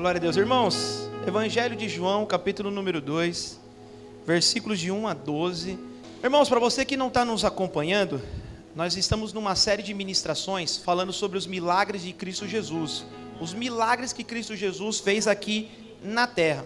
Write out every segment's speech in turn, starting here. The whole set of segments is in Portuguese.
Glória a Deus. Irmãos, Evangelho de João, capítulo número 2, versículos de 1 a 12. Irmãos, para você que não está nos acompanhando, nós estamos numa série de ministrações falando sobre os milagres de Cristo Jesus. Os milagres que Cristo Jesus fez aqui na terra.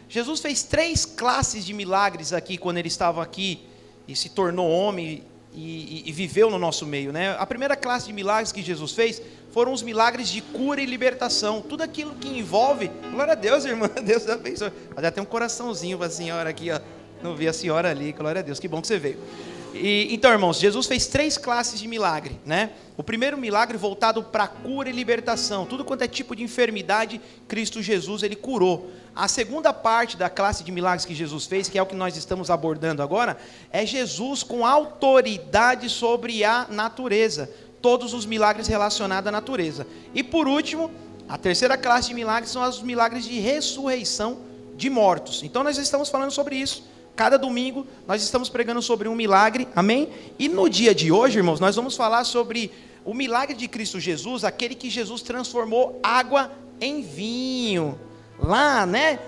Jesus fez 3 classes de milagres aqui quando ele estava aqui e se tornou homem e viveu no nosso meio, né? A primeira classe de milagres que Jesus fez foram os milagres de cura e libertação. Tudo aquilo que envolve, glória a Deus, irmã, Deus abençoe. Já tem um coraçãozinho para a senhora aqui, ó. Não vi a senhora ali, glória a Deus, que bom que você veio. Então, irmãos, Jesus fez 3 classes de milagre, né? O primeiro milagre voltado para cura e libertação. Tudo quanto é tipo de enfermidade, Cristo Jesus, ele curou. A segunda parte da classe de milagres que Jesus fez, que é o que nós estamos abordando agora, é Jesus com autoridade sobre a natureza. Todos os milagres relacionados à natureza. E por último, a terceira classe de milagres são os milagres de ressurreição de mortos. Então nós estamos falando sobre isso. Cada domingo nós estamos pregando sobre um milagre, amém? E no dia de hoje, irmãos, nós vamos falar sobre o milagre de Cristo Jesus, aquele que Jesus transformou água em vinho. Lá, né?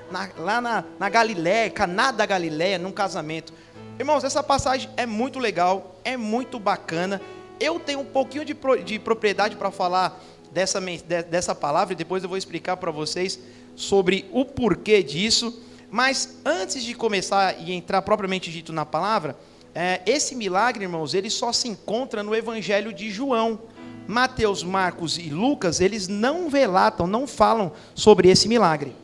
Na Galiléia, Caná da Galiléia, num casamento. Irmãos, essa passagem é muito legal, é muito bacana. Eu tenho um pouquinho de propriedade para falar dessa palavra, e depois eu vou explicar para vocês sobre o porquê disso. Mas antes de começar e entrar propriamente dito na palavra, esse milagre, irmãos, ele só se encontra no Evangelho de João. Mateus, Marcos e Lucas, eles não relatam, não falam sobre esse milagre.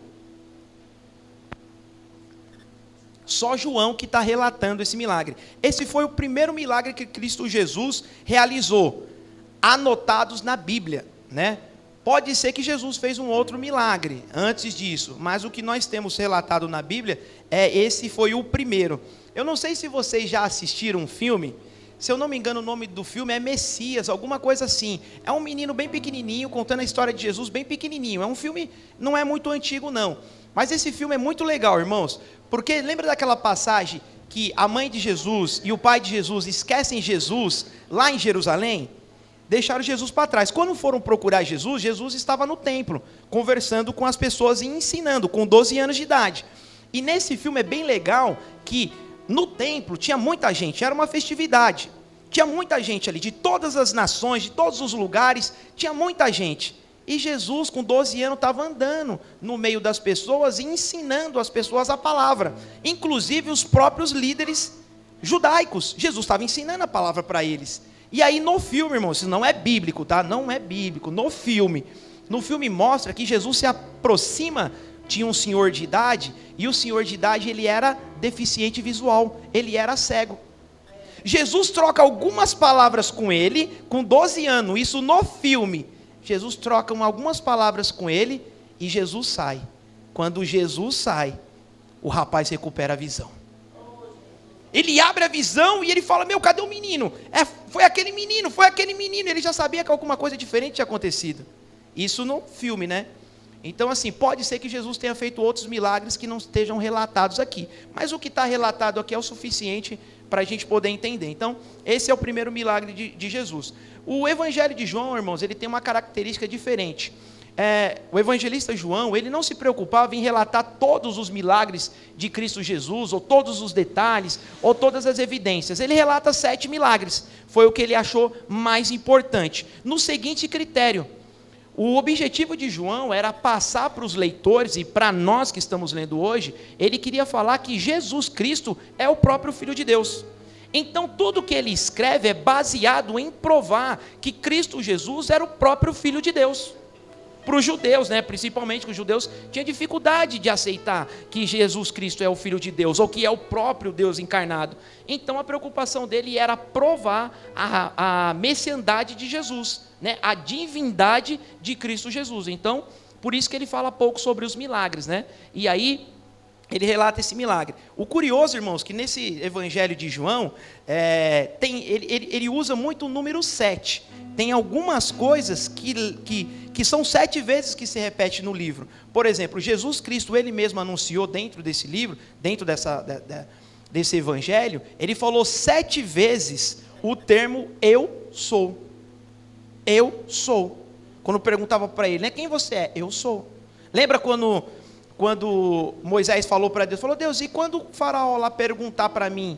Só João que está relatando esse milagre. Esse foi o primeiro milagre que Cristo Jesus realizou, anotados na Bíblia, né? Pode ser que Jesus fez um outro milagre antes disso, mas o que nós temos relatado na Bíblia, esse foi o primeiro. Eu não sei se vocês já assistiram um filme, se eu não me engano o nome do filme é Messias, alguma coisa assim. É um menino bem pequenininho, contando a história de Jesus bem pequenininho. É um filme, não é muito antigo não, mas esse filme é muito legal, irmãos, porque lembra daquela passagem que a mãe de Jesus e o pai de Jesus esquecem Jesus lá em Jerusalém? Deixaram Jesus para trás. Quando foram procurar Jesus, Jesus estava no templo, conversando com as pessoas e ensinando, com 12 anos de idade. E nesse filme é bem legal que no templo tinha muita gente, era uma festividade. Tinha muita gente ali, de todas as nações, de todos os lugares, tinha muita gente. E Jesus, com 12 anos, estava andando no meio das pessoas e ensinando as pessoas a palavra. Inclusive os próprios líderes judaicos. Jesus estava ensinando a palavra para eles. E aí no filme, irmãos, isso não é bíblico, tá? Não é bíblico. No filme mostra que Jesus se aproxima de um senhor de idade, e o senhor de idade, ele era deficiente visual, ele era cego. Jesus troca algumas palavras com ele, com 12 anos, isso no filme. Jesus troca algumas palavras com ele, e Jesus sai. Quando Jesus sai, o rapaz recupera a visão. Ele abre a visão e ele fala, meu, cadê o menino? Foi aquele menino. Ele já sabia que alguma coisa diferente tinha acontecido. Isso no filme, né? Então, assim, pode ser que Jesus tenha feito outros milagres que não estejam relatados aqui. Mas o que está relatado aqui é o suficiente para a gente poder entender. Então, esse é o primeiro milagre de Jesus. O Evangelho de João, irmãos, ele tem uma característica diferente. O evangelista João, ele não se preocupava em relatar todos os milagres de Cristo Jesus, ou todos os detalhes, ou todas as evidências. Ele relata 7 milagres, foi o que ele achou mais importante. No seguinte critério, o objetivo de João era passar para os leitores, e para nós que estamos lendo hoje, ele queria falar que Jesus Cristo é o próprio Filho de Deus. Então tudo que ele escreve é baseado em provar que Cristo Jesus era o próprio Filho de Deus. Para os judeus, né, principalmente, que os judeus tinham dificuldade de aceitar que Jesus Cristo é o Filho de Deus, ou que é o próprio Deus encarnado. Então a preocupação dele era provar a messiandade de Jesus, né, a divindade de Cristo Jesus. Então, por isso que ele fala pouco sobre os milagres, né? E aí ele relata esse milagre. O curioso, irmãos, que nesse Evangelho de João, ele usa muito o número 7. Tem algumas coisas que são 7 vezes que se repete no livro. Por exemplo, Jesus Cristo, ele mesmo anunciou dentro desse livro, dentro desse evangelho, ele falou 7 vezes o termo eu sou. Eu sou. Quando perguntava para ele, né, quem você é? Eu sou. Lembra quando Moisés falou para Deus, falou, Deus, e quando o faraó lá perguntar para mim,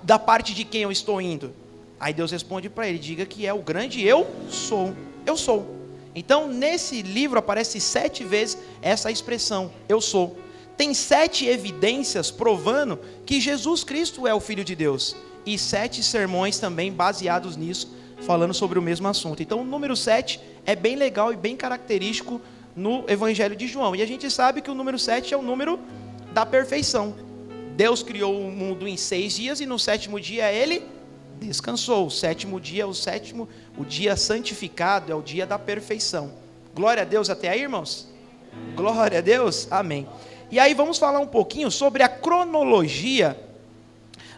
da parte de quem eu estou indo? Aí Deus responde para ele, diga que é o grande eu sou. Eu sou. Então, nesse livro aparece 7 vezes essa expressão, eu sou. Tem 7 evidências provando que Jesus Cristo é o Filho de Deus. E 7 sermões também baseados nisso, falando sobre o mesmo assunto. Então, o número 7 é bem legal e bem característico no Evangelho de João. E a gente sabe que o número 7 é o número da perfeição. Deus criou o mundo em 6 dias e no 7º dia ele descansou. O 7º dia é o dia santificado, é o dia da perfeição. Glória a Deus até aí, irmãos? Glória a Deus, amém. E aí vamos falar um pouquinho sobre a cronologia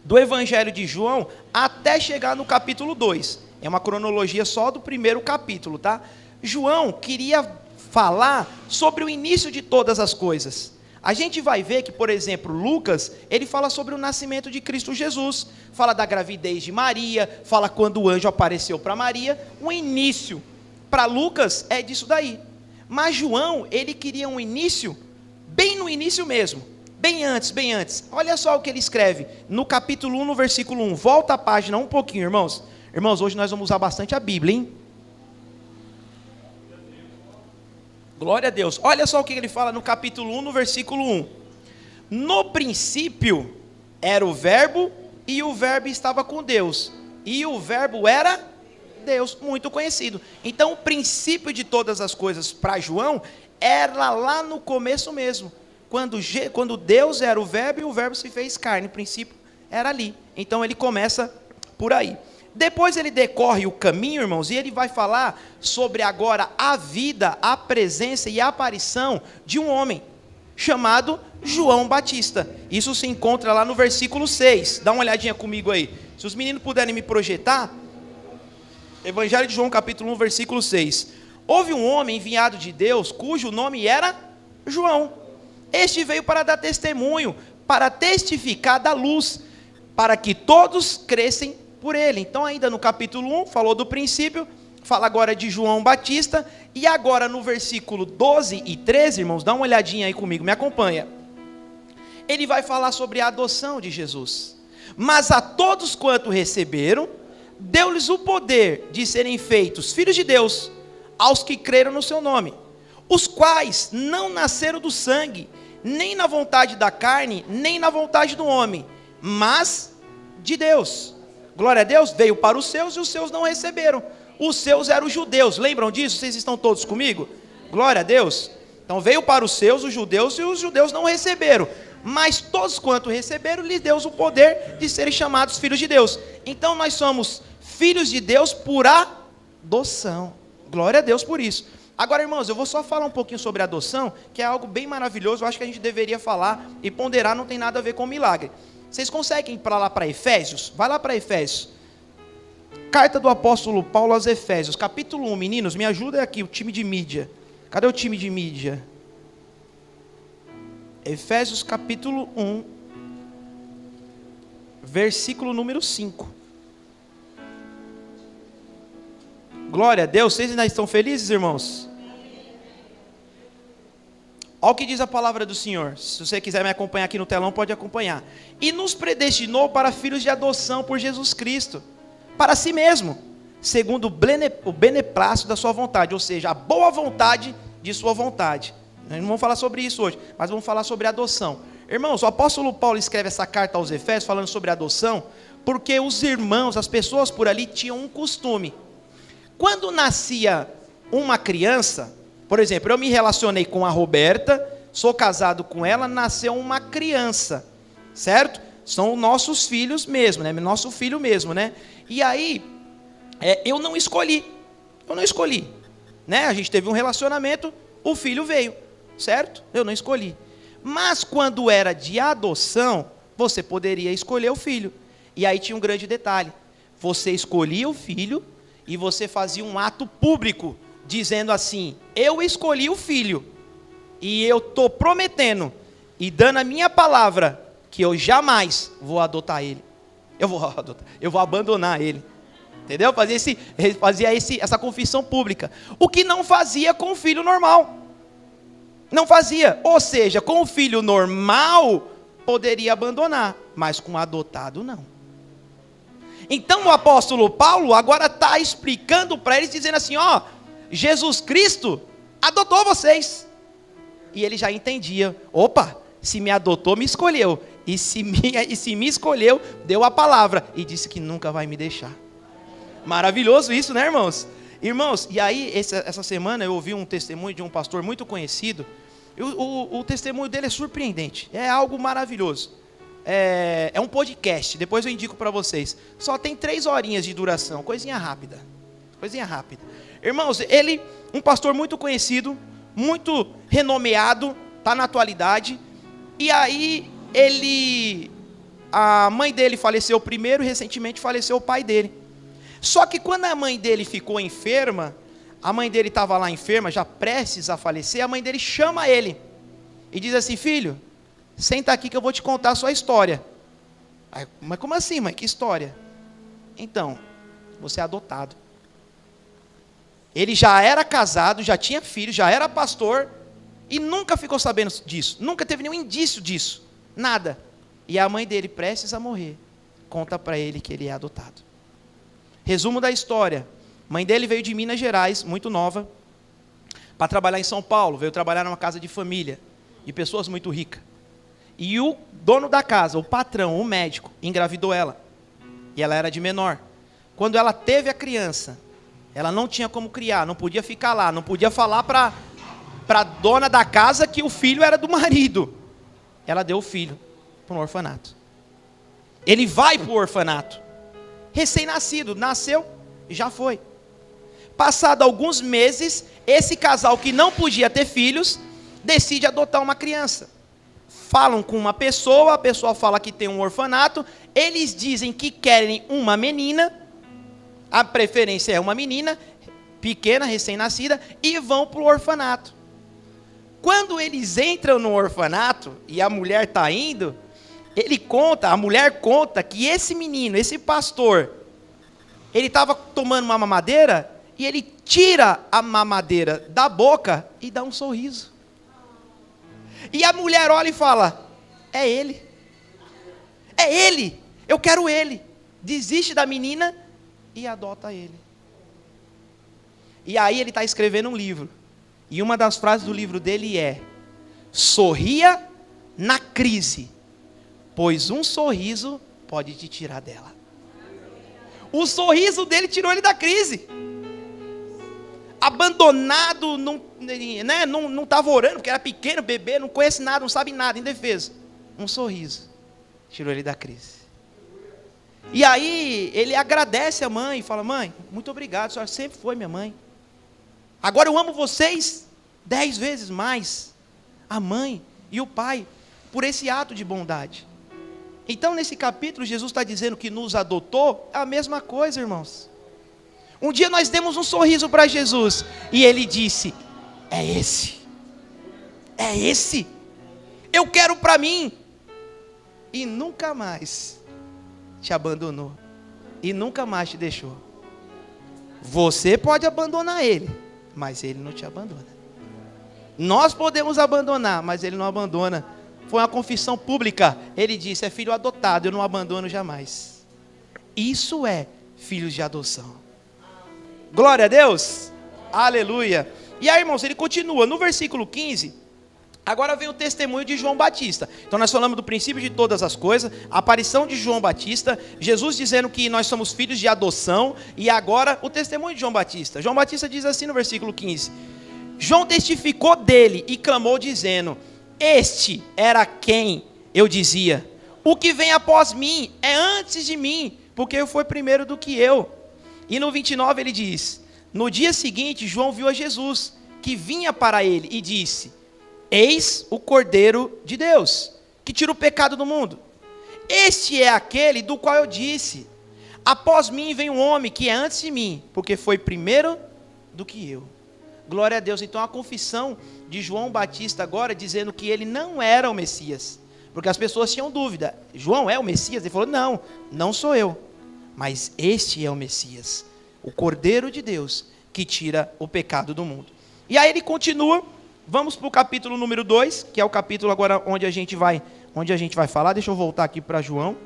do Evangelho de João até chegar no capítulo 2. É uma cronologia só do primeiro capítulo, tá? João queria falar sobre o início de todas as coisas. A gente vai ver que, por exemplo, Lucas, ele fala sobre o nascimento de Cristo Jesus, fala da gravidez de Maria, fala quando o anjo apareceu para Maria, o início. Para Lucas é disso daí. Mas João, ele queria um início, bem no início mesmo, bem antes, bem antes. Olha só o que ele escreve, no capítulo 1, no versículo 1, volta a página um pouquinho, irmãos. Irmãos, hoje nós vamos usar bastante a Bíblia, hein? Glória a Deus. Olha só o que ele fala no capítulo 1, no versículo 1. No princípio era o verbo, e o verbo estava com Deus. E o verbo era Deus, muito conhecido. Então o princípio de todas as coisas para João era lá no começo mesmo. Quando Deus era o verbo e o verbo se fez carne. O princípio era ali. Então ele começa por aí. Depois ele decorre o caminho, irmãos, e ele vai falar sobre agora a vida, a presença e a aparição de um homem, chamado João Batista. Isso se encontra lá no versículo 6, dá uma olhadinha comigo aí. Se os meninos puderem me projetar, Evangelho de João capítulo 1, versículo 6. Houve um homem enviado de Deus, cujo nome era João. Este veio para dar testemunho, para testificar da luz, para que todos crescem por ele. Então ainda no capítulo 1, falou do princípio, fala agora de João Batista, e agora no versículo 12 e 13, irmãos, dá uma olhadinha aí comigo, me acompanha. Ele vai falar sobre a adoção de Jesus. Mas a todos quanto receberam, deu-lhes o poder de serem feitos filhos de Deus, aos que creram no seu nome, os quais não nasceram do sangue, nem na vontade da carne, nem na vontade do homem, mas de Deus. Glória a Deus, veio para os seus e os seus não receberam. Os seus eram os judeus, lembram disso? Vocês estão todos comigo? Glória a Deus. Então veio para os seus, os judeus, e os judeus não receberam. Mas todos quanto receberam, lhes deu o poder de serem chamados filhos de Deus. Então nós somos filhos de Deus por adoção. Glória a Deus por isso. Agora, irmãos, eu vou só falar um pouquinho sobre adoção, que é algo bem maravilhoso, eu acho que a gente deveria falar e ponderar, não tem nada a ver com milagre. Vocês conseguem ir para lá para Efésios? Vai lá para Efésios. Carta do apóstolo Paulo aos Efésios, capítulo 1, meninos, me ajuda aqui, o time de mídia. Cadê o time de mídia? Efésios capítulo 1, versículo número 5. Glória a Deus, vocês ainda estão felizes, irmãos? Olha o que diz a palavra do Senhor. Se você quiser me acompanhar aqui no telão, pode acompanhar. E nos predestinou para filhos de adoção por Jesus Cristo, para si mesmo, segundo o beneplácito da sua vontade, ou seja, a boa vontade de sua vontade. Nós não vamos falar sobre isso hoje, mas vamos falar sobre adoção. Irmãos, o apóstolo Paulo escreve essa carta aos Efésios falando sobre adoção, porque os irmãos, as pessoas por ali tinham um costume. Quando nascia uma criança, por exemplo, eu me relacionei com a Roberta, sou casado com ela, nasceu uma criança, certo? São nossos filhos mesmo, né? Nosso filho mesmo, né? E aí, eu não escolhi, né? A gente teve um relacionamento, o filho veio, certo? Eu não escolhi. Mas quando era de adoção, você poderia escolher o filho. E aí tinha um grande detalhe, você escolhia o filho e você fazia um ato público, dizendo assim, eu escolhi o filho, e eu estou prometendo, e dando a minha palavra, que eu jamais vou adotar ele, eu vou abandonar ele, entendeu? Fazia essa confissão pública, o que não fazia com o filho normal, Não fazia. Ou seja, com o filho normal, poderia abandonar, mas com o adotado, não. Então o apóstolo Paulo agora está explicando para eles, dizendo assim, ó, Jesus Cristo adotou vocês. E ele já entendia, opa, se me adotou, me escolheu. E se me escolheu, deu a palavra. E disse que nunca vai me deixar. Maravilhoso isso, né, irmãos? Irmãos, e aí essa semana eu ouvi um testemunho de um pastor muito conhecido. O testemunho dele é surpreendente, é algo maravilhoso. É um podcast, depois eu indico para vocês. Só tem 3 horinhas de duração, coisinha rápida. Irmãos, ele, um pastor muito conhecido, muito renomeado, está na atualidade. E aí a mãe dele faleceu primeiro e recentemente faleceu o pai dele. Só que quando a mãe dele ficou enferma, a mãe dele estava lá enferma, já prestes a falecer, a mãe dele chama ele e diz assim, filho, senta aqui que eu vou te contar a sua história. Aí, mas como assim, mãe? Que história? Então, você é adotado. Ele já era casado, já tinha filho, já era pastor e nunca ficou sabendo disso, nunca teve nenhum indício disso, nada. E a mãe dele, prestes a morrer, conta para ele que ele é adotado. Resumo da história, mãe dele veio de Minas Gerais, muito nova, para trabalhar em São Paulo, veio trabalhar numa casa de família, de pessoas muito ricas. E o dono da casa, o patrão, o médico, engravidou ela. E ela era de menor. Quando ela teve a criança, ela não tinha como criar, não podia ficar lá, não podia falar para a dona da casa que o filho era do marido. Ela deu o filho para um orfanato. Ele vai para o orfanato. Recém-nascido, nasceu e já foi. Passado alguns meses, esse casal que não podia ter filhos, decide adotar uma criança. Falam com uma pessoa, a pessoa fala que tem um orfanato, eles dizem que querem uma menina, a preferência é uma menina, pequena, recém-nascida, e vão para o orfanato. Quando eles entram no orfanato, e a mulher está indo, a mulher conta que esse menino, esse pastor, ele estava tomando uma mamadeira, e ele tira a mamadeira da boca e dá um sorriso. E a mulher olha e fala, é ele, eu quero ele. Desiste da menina e adota ele. E aí ele está escrevendo um livro, e uma das frases do livro dele é, sorria na crise, pois um sorriso pode te tirar dela. O sorriso dele tirou ele da crise. Abandonado, não estava orando, porque era pequeno, bebê, não conhece nada, não sabe nada, indefeso. Um sorriso tirou ele da crise. E aí ele agradece a mãe e fala, mãe, muito obrigado, a senhora sempre foi minha mãe. Agora eu amo vocês 10 vezes mais, a mãe e o pai, por esse ato de bondade. Então nesse capítulo Jesus está dizendo que nos adotou, é a mesma coisa, irmãos. Um dia nós demos um sorriso para Jesus, e Ele disse, é esse, eu quero para mim, e nunca mais te abandonou, e nunca mais te deixou. Você pode abandonar Ele, mas Ele não te abandona. Nós podemos abandonar, mas Ele não abandona. Foi uma confissão pública, Ele disse, é filho adotado, eu não abandono jamais. Isso é filhos de adoção. Glória a Deus, aleluia. E aí, irmãos, ele continua, no versículo 15, agora vem o testemunho de João Batista. Então nós falamos do princípio de todas as coisas, a aparição de João Batista, Jesus dizendo que nós somos filhos de adoção, e agora o testemunho de João Batista. João Batista diz assim no versículo 15, João testificou dele e clamou dizendo, este era quem eu dizia, o que vem após mim é antes de mim, porque foi primeiro do que eu. E no 29 ele diz, no dia seguinte João viu a Jesus, que vinha para ele e disse, eis o Cordeiro de Deus, que tira o pecado do mundo. Este é aquele do qual eu disse, após mim vem um homem que é antes de mim, porque foi primeiro do que eu. Glória a Deus. Então a confissão de João Batista agora, dizendo que ele não era o Messias, porque as pessoas tinham dúvida, João é o Messias? Ele falou, não sou eu, mas este é o Messias, o Cordeiro de Deus, que tira o pecado do mundo. E aí ele continua, Vamos para o capítulo número 2, que é o capítulo agora onde a gente vai falar. Deixa eu voltar aqui para João.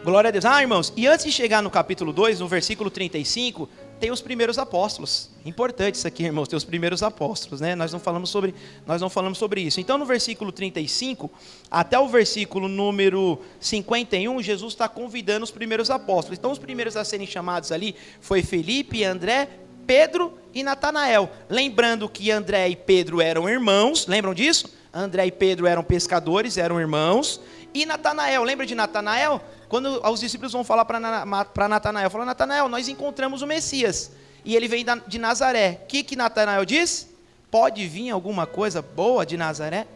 Glória a Deus. Irmãos, e antes de chegar no capítulo 2, no versículo 35, tem os primeiros apóstolos. Importante isso aqui, irmãos, tem os primeiros apóstolos, né? Nós não falamos sobre isso. Então, no versículo 35, até o versículo número 51, Jesus está convidando os primeiros apóstolos. Então, os primeiros a serem chamados ali foi Felipe, André, Pedro e Natanael. Lembrando que André e Pedro eram irmãos, lembram disso? André e Pedro eram pescadores, eram irmãos. E Natanael, lembra de Natanael? Quando os discípulos vão falar para Natanael, falam: Natanael, nós encontramos o Messias, e ele vem de Nazaré. O que Natanael diz? Pode vir alguma coisa boa de Nazaré?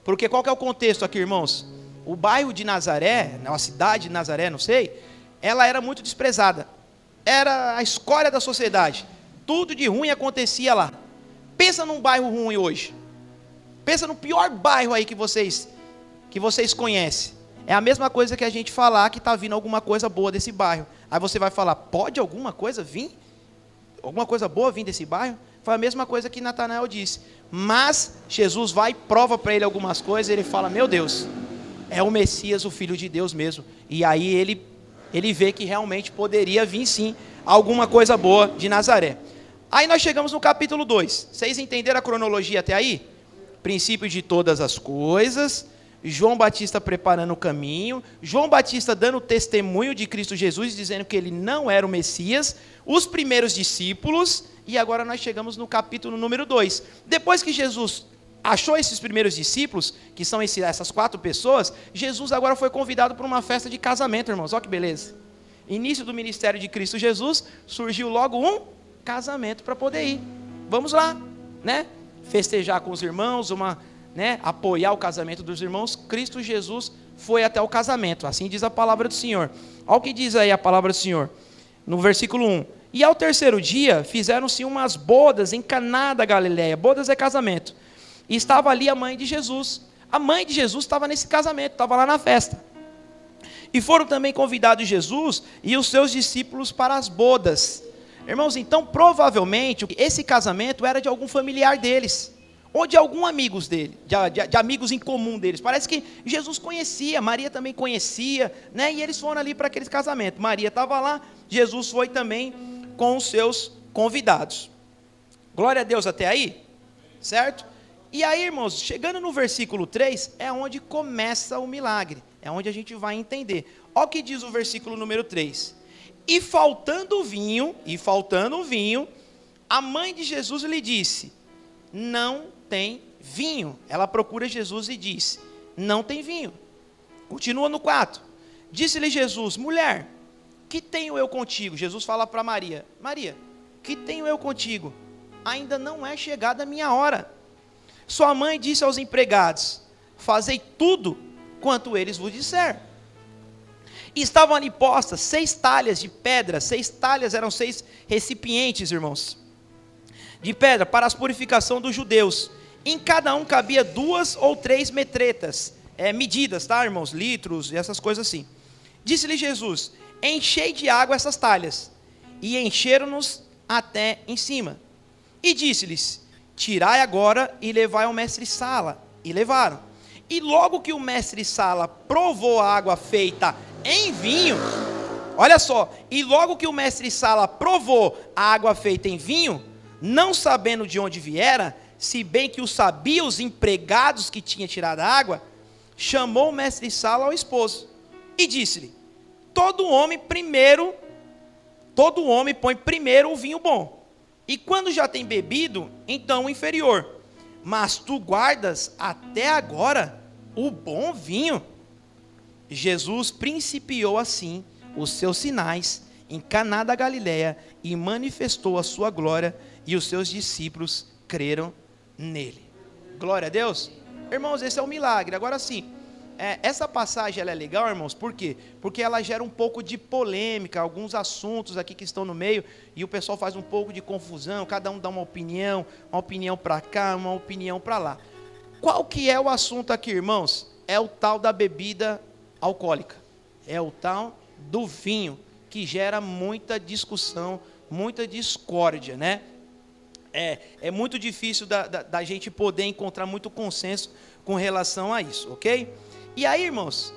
Porque qual que é o contexto aqui, irmãos? O bairro de Nazaré, a cidade de Nazaré, não sei, ela era muito desprezada. Era a escória da sociedade. Tudo de ruim acontecia lá. Pensa num bairro ruim hoje. Pensa no pior bairro aí que vocês conhecem. É a mesma coisa que a gente falar que está vindo alguma coisa boa desse bairro. Aí você vai falar: pode alguma coisa vir? Alguma coisa boa vir desse bairro? Foi a mesma coisa que Natanael disse. Mas Jesus vai e prova para ele algumas coisas. Ele fala: meu Deus, é o Messias, o Filho de Deus mesmo. E aí ele vê que realmente poderia vir sim alguma coisa boa de Nazaré. Aí nós chegamos no capítulo 2. Vocês entenderam a cronologia até aí? Princípio de todas as coisas, João Batista preparando o caminho, João Batista dando testemunho de Cristo Jesus, dizendo que ele não era o Messias, os primeiros discípulos, e agora nós chegamos no capítulo número 2. Depois que Jesus achou esses primeiros discípulos, que são essas 4 pessoas, Jesus agora foi convidado para uma festa de casamento, irmãos. Olha que beleza. Início do ministério de Cristo Jesus, surgiu logo um casamento para poder ir. Vamos lá, né? Festejar com os irmãos, apoiar o casamento dos irmãos. Cristo Jesus foi até o casamento, assim diz a palavra do Senhor. Olha o que diz aí a palavra do Senhor, no versículo 1. E ao terceiro dia, fizeram-se umas bodas em Caná da Galileia. Bodas é casamento. E estava ali a mãe de Jesus. A mãe de Jesus estava nesse casamento, estava lá na festa. E foram também convidados Jesus e os seus discípulos para as bodas. Irmãos, então provavelmente esse casamento era de algum familiar deles, ou de algum amigos dele, de amigos em comum deles. Parece que Jesus conhecia, Maria também conhecia, né? E eles foram ali para aquele casamento. Maria estava lá, Jesus foi também com os seus convidados. Glória a Deus até aí, certo? E aí, irmãos, chegando no versículo 3, é onde começa o milagre, é onde a gente vai entender. Olha o que diz o versículo número 3. E faltando o vinho, a mãe de Jesus lhe disse: não tem vinho. Ela procura Jesus e diz: não tem vinho. Continua no 4. Disse-lhe Jesus: mulher, que tenho eu contigo? Jesus fala para Maria: Maria, que tenho eu contigo? Ainda não é chegada a minha hora. Sua mãe disse aos empregados: fazei tudo quanto eles vos disser. E estavam ali postas 6 talhas de pedra. 6 talhas eram 6 recipientes, irmãos, de pedra para a purificação dos judeus. Em cada um cabia 2 ou 3 metretas, medidas, tá, irmãos? Litros e essas coisas assim. Disse-lhe Jesus: enchei de água essas talhas. E encheram-nos até em cima. E disse-lhes: tirai agora e levai ao mestre-sala. E levaram. E logo que o mestre-sala provou a água feita em vinho, olha só, e logo que o mestre-sala provou a água feita em vinho, não sabendo de onde viera, se bem que o sabia os empregados que tinha tirado a água, chamou o mestre-sala ao esposo e disse-lhe: todo homem põe primeiro o vinho bom, e quando já tem bebido, então o inferior, mas tu guardas até agora o bom vinho. Jesus principiou assim os seus sinais em Caná da Galileia e manifestou a sua glória, e os seus discípulos creram nele. Glória a Deus. Irmãos, esse é um milagre. Agora sim, essa passagem ela é legal, irmãos, por quê? Porque ela gera um pouco de polêmica, alguns assuntos aqui que estão no meio, e o pessoal faz um pouco de confusão, cada um dá uma opinião para cá, uma opinião para lá. Qual que é o assunto aqui, irmãos? É o tal da bebida alcoólica. É o tal do vinho, que gera muita discussão, muita discórdia, né? É muito difícil da gente poder encontrar muito consenso com relação a isso, ok? E aí, irmãos,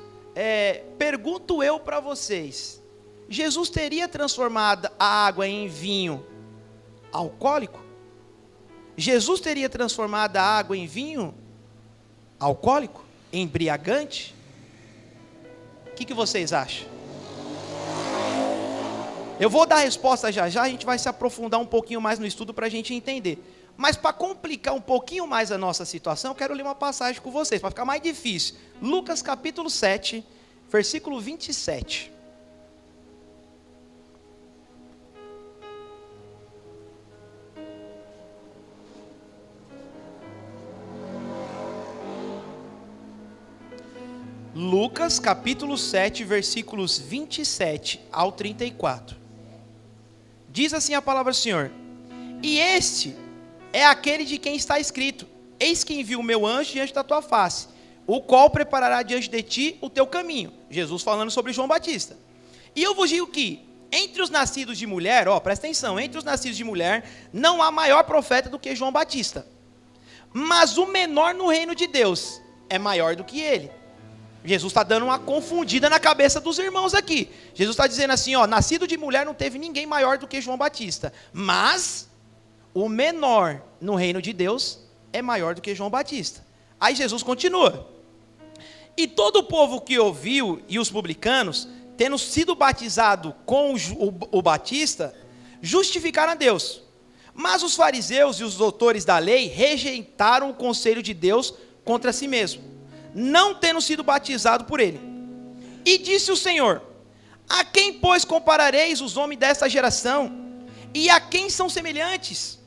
pergunto eu para vocês, Jesus teria transformado a água em vinho alcoólico? Jesus teria transformado a água em vinho alcoólico? Embriagante? O que vocês acham? Eu vou dar a resposta já já, a gente vai se aprofundar um pouquinho mais no estudo para a gente entender. Mas para complicar um pouquinho mais a nossa situação, eu quero ler uma passagem com vocês, para ficar mais difícil. Lucas capítulo 7, versículo 27. Lucas capítulo 7, versículos 27 ao 34. Diz assim a palavra do Senhor: e este é aquele de quem está escrito: eis que envio o meu anjo diante da tua face, o qual preparará diante de ti o teu caminho. Jesus falando sobre João Batista. E eu vos digo que, entre os nascidos de mulher, presta atenção, entre os nascidos de mulher, não há maior profeta do que João Batista. Mas o menor no reino de Deus é maior do que ele. Jesus está dando uma confundida na cabeça dos irmãos aqui. Jesus está dizendo assim, nascido de mulher não teve ninguém maior do que João Batista. Mas o menor no reino de Deus é maior do que João Batista. Aí Jesus continua. E todo o povo que ouviu, e os publicanos, tendo sido batizado com o Batista, justificaram a Deus. Mas os fariseus e os doutores da lei rejeitaram o conselho de Deus contra si mesmo, não tendo sido batizado por ele. E disse o Senhor: a quem, pois, comparareis os homens desta geração? E a quem são semelhantes?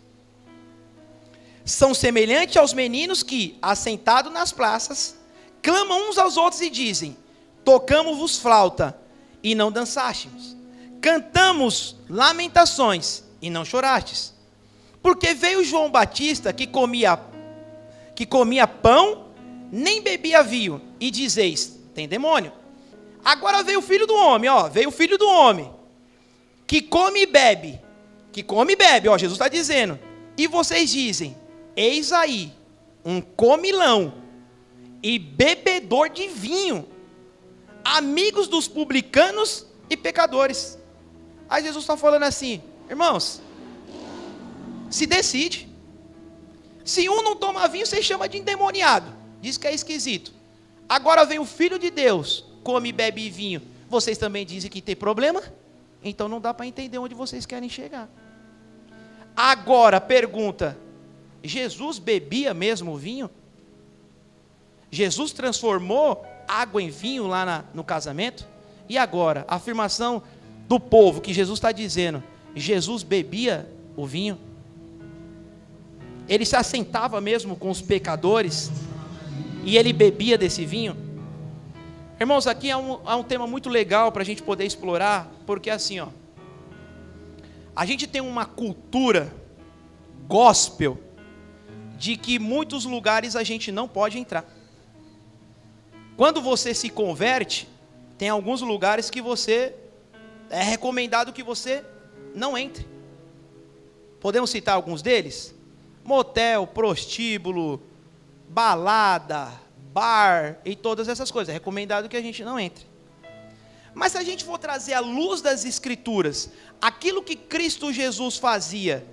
São semelhantes aos meninos que, assentados nas praças, clamam uns aos outros e dizem: tocamos-vos flauta, e não dançástes. Cantamos lamentações, e não chorastes. Porque veio João Batista, que comia pão, nem bebia vinho, e dizeis: tem demônio. Agora veio o filho do homem, veio o filho do homem, que come e bebe, Jesus está dizendo, e vocês dizem: eis aí um comilão e bebedor de vinho, amigos dos publicanos e pecadores. Aí Jesus está falando assim: irmãos, se decide. Se um não toma vinho, você chama de endemoniado, diz que é esquisito. Agora vem o Filho de Deus, come, bebe vinho, vocês também dizem que tem problema? Então não dá para entender onde vocês querem chegar. Agora, pergunta: Jesus bebia mesmo vinho? Jesus transformou água em vinho lá no casamento? E agora, a afirmação do povo que Jesus está dizendo: Jesus bebia o vinho? Ele se assentava mesmo com os pecadores e ele bebia desse vinho? Irmãos, aqui há um tema muito legal para a gente poder explorar, porque assim, a gente tem uma cultura gospel de que muitos lugares a gente não pode entrar. Quando você se converte, tem alguns lugares que é recomendado que você não entre. Podemos citar alguns deles? Motel, prostíbulo, balada, bar e todas essas coisas. É recomendado que a gente não entre. Mas se a gente for trazer à luz das Escrituras aquilo que Cristo Jesus fazia,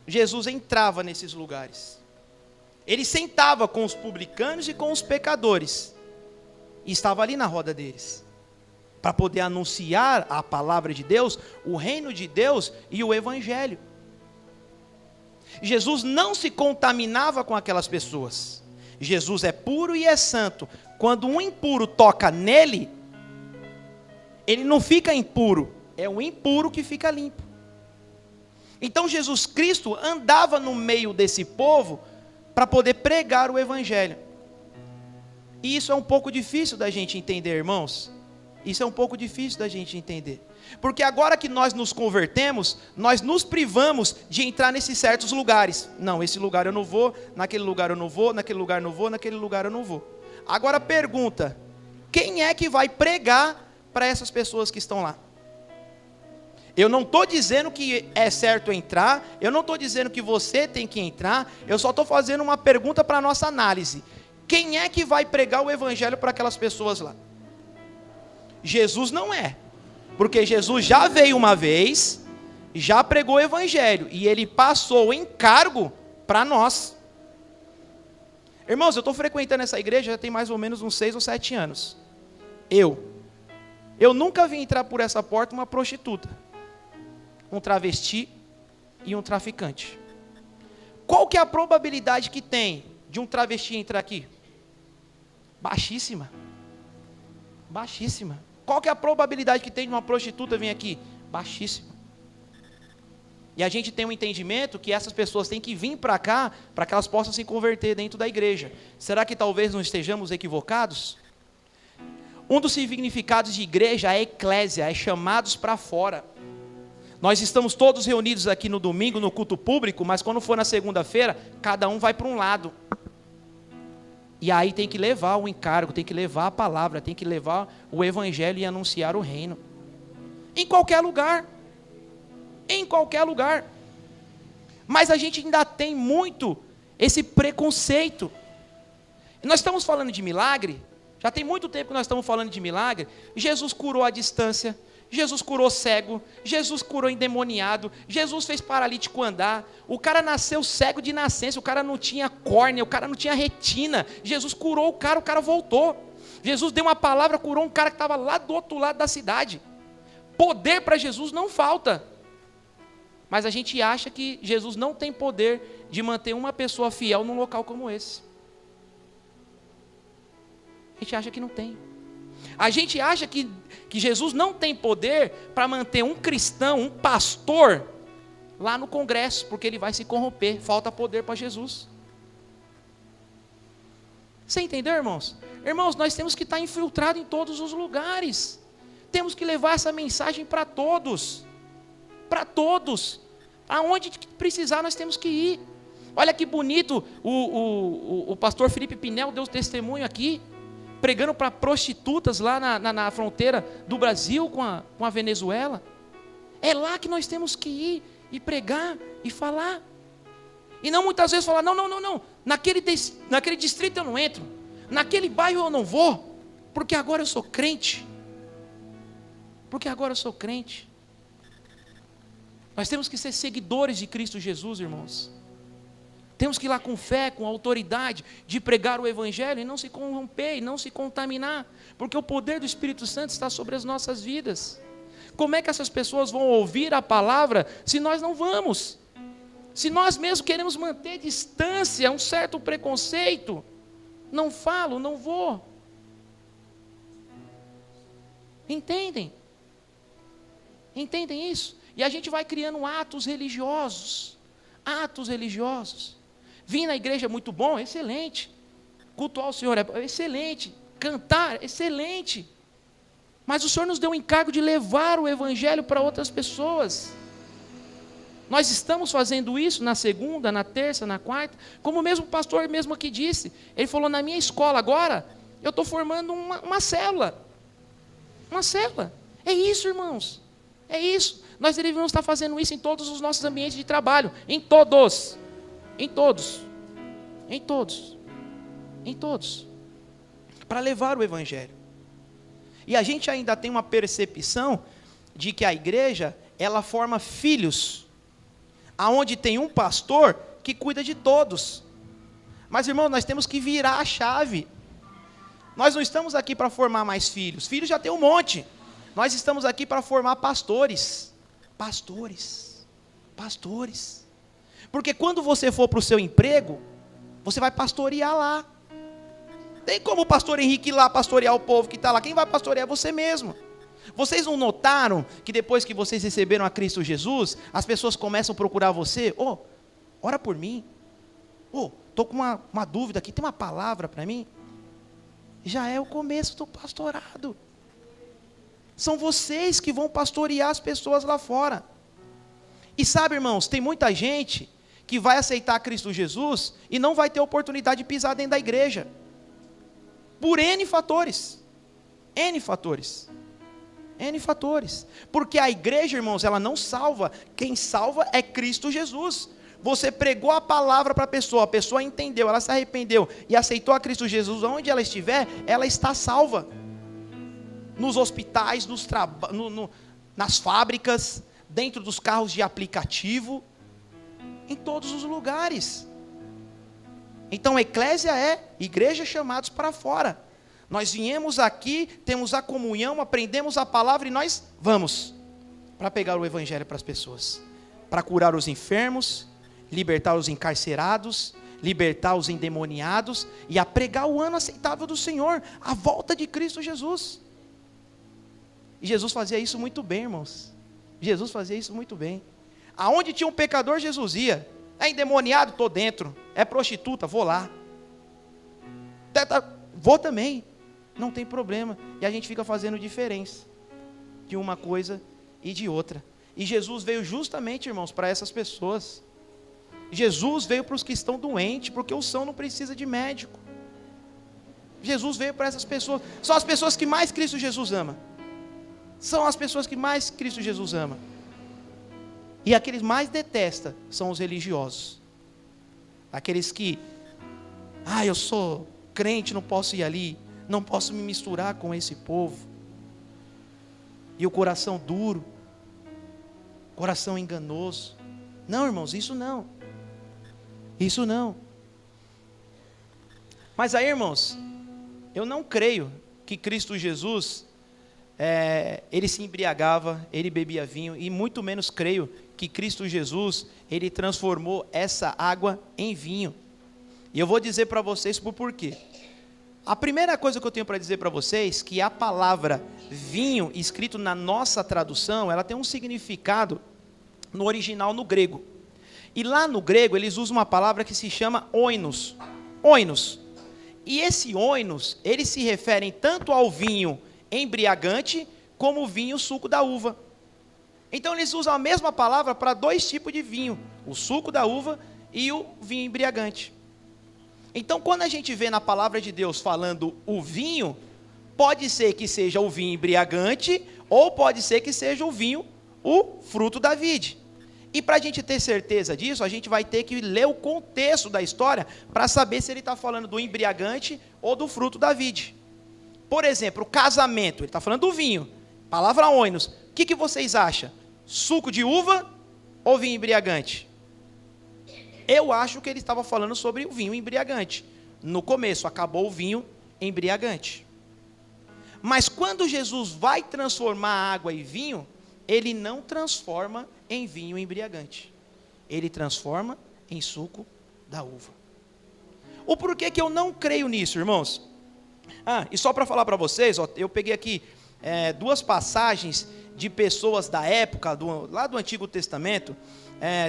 Jesus entrava nesses lugares. Ele sentava com os publicanos e com os pecadores. E estava ali na roda deles, para poder anunciar a palavra de Deus, o reino de Deus e o evangelho. Jesus não se contaminava com aquelas pessoas. Jesus é puro e é santo. Quando um impuro toca nele, ele não fica impuro, é o impuro que fica limpo. Então Jesus Cristo andava no meio desse povo para poder pregar o evangelho. E isso é um pouco difícil da gente entender, irmãos. Isso é um pouco difícil da gente entender. Porque agora que nós nos convertemos, nós nos privamos de entrar nesses certos lugares. Não, esse lugar eu não vou, naquele lugar eu não vou, naquele lugar eu não vou, naquele lugar eu não vou. Agora pergunta: Quem é que vai pregar para essas pessoas que estão lá? Eu não estou dizendo que é certo entrar, eu não estou dizendo que você tem que entrar, eu só estou fazendo uma pergunta para a nossa análise. Quem é que vai pregar o evangelho para aquelas pessoas lá? Jesus não é, porque Jesus já veio uma vez, já pregou o evangelho, e ele passou o encargo para nós. Irmãos, eu estou frequentando essa igreja já tem mais ou menos uns 6 ou 7 anos. Eu nunca vi entrar por essa porta uma prostituta, um travesti e um traficante. Qual que é a probabilidade que tem de um travesti entrar aqui? Baixíssima. Baixíssima. Qual que é a probabilidade que tem de uma prostituta vir aqui? Baixíssima. E a gente tem um entendimento que essas pessoas têm que vir para cá, para que elas possam se converter dentro da igreja. Será que talvez não estejamos equivocados? Um dos significados de igreja é eclésia, é chamados para fora. Nós estamos todos reunidos aqui no domingo, no culto público, mas quando for na segunda-feira, cada um vai para um lado. E aí tem que levar o encargo, tem que levar a palavra, tem que levar o evangelho e anunciar o reino. Em qualquer lugar. Em qualquer lugar. Mas a gente ainda tem muito esse preconceito. Nós estamos falando de milagre, já tem muito tempo que nós estamos falando de milagre. Jesus curou à distância, Jesus curou cego, Jesus curou endemoniado, Jesus fez paralítico andar, o cara nasceu cego de nascença, o cara não tinha córnea, o cara não tinha retina, Jesus curou o cara voltou. Jesus deu uma palavra, curou um cara que estava lá do outro lado da cidade. Poder para Jesus não falta. Mas a gente acha que Jesus não tem poder de manter uma pessoa fiel num local como esse. A gente acha que não tem. A gente acha que Jesus não tem poder para manter um cristão, um pastor, lá no congresso, porque ele vai se corromper. Falta poder para Jesus. Você entendeu, irmãos? Irmãos, nós temos que estar infiltrados em todos os lugares. Temos que levar essa mensagem para todos. Para todos. Aonde precisar nós temos que ir. Olha que bonito, o pastor Felipe Pinel deu testemunho aqui, pregando para prostitutas lá na fronteira do Brasil com a Venezuela. É lá que nós temos que ir e pregar e falar. E não muitas vezes falar, não, naquele distrito eu não entro, naquele bairro eu não vou, porque agora eu sou crente. Nós temos que ser seguidores de Cristo Jesus, irmãos. Temos que ir lá com fé, com autoridade, de pregar o evangelho e não se corromper, e não se contaminar, porque o poder do Espírito Santo está sobre as nossas vidas. Como é que essas pessoas vão ouvir a palavra se nós não vamos? Se nós mesmos queremos manter distância, um certo preconceito, não falo, não vou. Entendem? Entendem isso? E a gente vai criando atos religiosos. Vir na igreja é muito bom, excelente. Cultuar o Senhor é excelente. Cantar, excelente. Mas o Senhor nos deu o encargo de levar o evangelho para outras pessoas. Nós estamos fazendo isso na segunda, na terça, na quarta, como o mesmo pastor mesmo aqui disse. Ele falou, na minha escola agora, eu estou formando uma célula. Uma célula. É isso, irmãos. É isso. Nós deveríamos estar fazendo isso em todos os nossos ambientes de trabalho. Em todos. Para levar o evangelho. E a gente ainda tem uma percepção de que a igreja, ela forma filhos, aonde tem um pastor que cuida de todos. Mas, irmão, nós temos que virar a chave. Nós não estamos aqui para formar mais filhos. Filhos já tem um monte. Nós estamos aqui para formar pastores. Porque quando você for para o seu emprego, você vai pastorear lá. Tem como o pastor Henrique ir lá pastorear o povo que está lá. Quem vai pastorear é você mesmo. Vocês não notaram que depois que vocês receberam a Cristo Jesus, as pessoas começam a procurar você? Ora por mim. Estou com uma dúvida aqui, tem uma palavra para mim? Já é o começo do pastorado. São vocês que vão pastorear as pessoas lá fora. E sabe, irmãos, tem muita gente que vai aceitar Cristo Jesus e não vai ter oportunidade de pisar dentro da igreja. Por N fatores. N fatores. N fatores. Porque a igreja, irmãos, ela não salva. Quem salva é Cristo Jesus. Você pregou a palavra para a pessoa entendeu, ela se arrependeu e aceitou a Cristo Jesus, onde ela estiver, ela está salva. Nos hospitais, nas fábricas, dentro dos carros de aplicativo, em todos os lugares. Então a eclésia é igreja chamados para fora. Nós viemos aqui, temos a comunhão, aprendemos a palavra e nós vamos para pegar o evangelho para as pessoas, para curar os enfermos, libertar os encarcerados, libertar os endemoniados e a pregar o ano aceitável do Senhor, a volta de Cristo Jesus. E Jesus fazia isso muito bem, irmãos. Jesus fazia isso muito bem. Aonde tinha um pecador, Jesus ia. É endemoniado, estou dentro. É prostituta, vou lá. Vou também. Não tem problema. E a gente fica fazendo diferença de uma coisa e de outra. E Jesus veio justamente, irmãos, para essas pessoas. Jesus veio para os que estão doentes, porque o são não precisa de médico. Jesus veio para essas pessoas. São as pessoas que mais Cristo Jesus ama. São as pessoas que mais Cristo Jesus ama. E aqueles mais detesta são os religiosos. Aqueles que, eu sou crente, não posso ir ali, não posso me misturar com esse povo. E o coração duro, coração enganoso. Não, irmãos, isso não. Isso não. Mas aí, irmãos, eu não creio que Cristo Jesus, ele se embriagava, ele bebia vinho, e muito menos creio que Cristo Jesus, ele transformou essa água em vinho. E eu vou dizer para vocês por porquê. A primeira coisa que eu tenho para dizer para vocês, que a palavra vinho, escrito na nossa tradução, ela tem um significado no original, no grego. E lá no grego, eles usam uma palavra que se chama oinos. Oinos. E esse oinos, eles se referem tanto ao vinho embriagante, como o vinho suco da uva. Então eles usam a mesma palavra para dois tipos de vinho, o suco da uva e o vinho embriagante. Então quando a gente vê na palavra de Deus falando o vinho, pode ser que seja o vinho embriagante, ou pode ser que seja o vinho, o fruto da vide. E para a gente ter certeza disso, a gente vai ter que ler o contexto da história, para saber se ele está falando do embriagante ou do fruto da vide. Por exemplo, o casamento, ele está falando do vinho, palavra oinos. O que vocês acham? Suco de uva ou vinho embriagante? Eu acho que ele estava falando sobre o vinho embriagante. No começo, acabou o vinho embriagante. Mas quando Jesus vai transformar a água em vinho, ele não transforma em vinho embriagante. Ele transforma em suco da uva. O porquê que eu não creio nisso, irmãos? E só para falar para vocês, eu peguei aqui duas passagens de pessoas da época, lá do Antigo Testamento.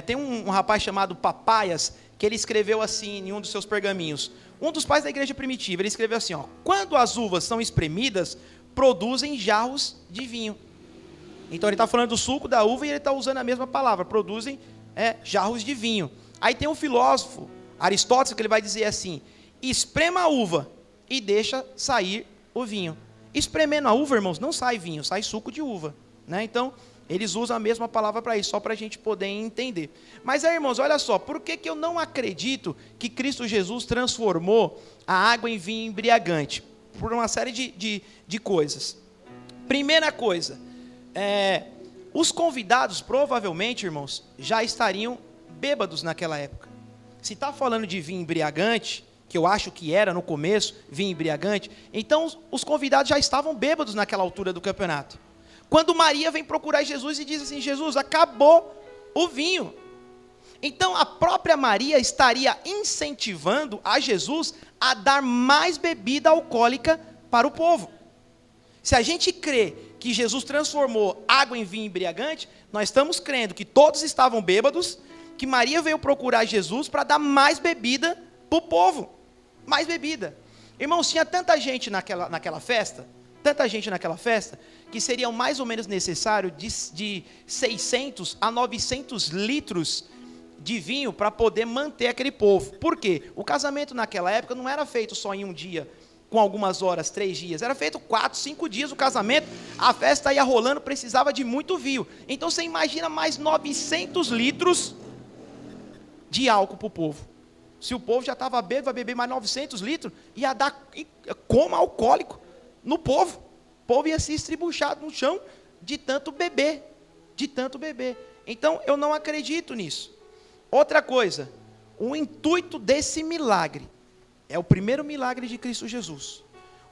Tem um rapaz chamado Papaias, que ele escreveu assim em um dos seus pergaminhos. Um dos pais da igreja primitiva, ele escreveu assim, quando as uvas são espremidas, produzem jarros de vinho. Então ele está falando do suco da uva e ele está usando a mesma palavra, produzem jarros de vinho. Aí tem um filósofo, Aristóteles, que ele vai dizer assim, esprema a uva e deixa sair o vinho. Espremendo a uva, irmãos, não sai vinho, sai suco de uva. Né? Então, eles usam a mesma palavra para isso, só para a gente poder entender. Mas aí, irmãos, olha só, por que eu não acredito que Cristo Jesus transformou a água em vinho embriagante? Por uma série de coisas. Primeira coisa, os convidados, provavelmente, irmãos, já estariam bêbados naquela época. Se está falando de vinho embriagante, que eu acho que era no começo, vinho embriagante, então os convidados já estavam bêbados naquela altura do campeonato. Quando Maria vem procurar Jesus e diz assim, Jesus, acabou o vinho. Então a própria Maria estaria incentivando a Jesus a dar mais bebida alcoólica para o povo. Se a gente crê que Jesus transformou água em vinho embriagante, nós estamos crendo que todos estavam bêbados, que Maria veio procurar Jesus para dar mais bebida para o povo. Mais bebida. Irmãos, tinha tanta gente naquela festa, que seriam mais ou menos necessário de 600 a 900 litros de vinho para poder manter aquele povo. Por quê? O casamento naquela época não era feito só em um dia. com algumas horas, 3 dias. Era feito 4, 5 dias o casamento, a festa ia rolando, precisava de muito vinho. Então você imagina mais 900 litros de álcool para o povo. Se o povo já estava bêbado, vai beber mais 900 litros, ia dar coma alcoólico no povo. O povo ia se estribuchar no chão de tanto beber. De tanto beber. Então eu não acredito nisso. Outra coisa, o intuito desse milagre, é o primeiro milagre de Cristo Jesus.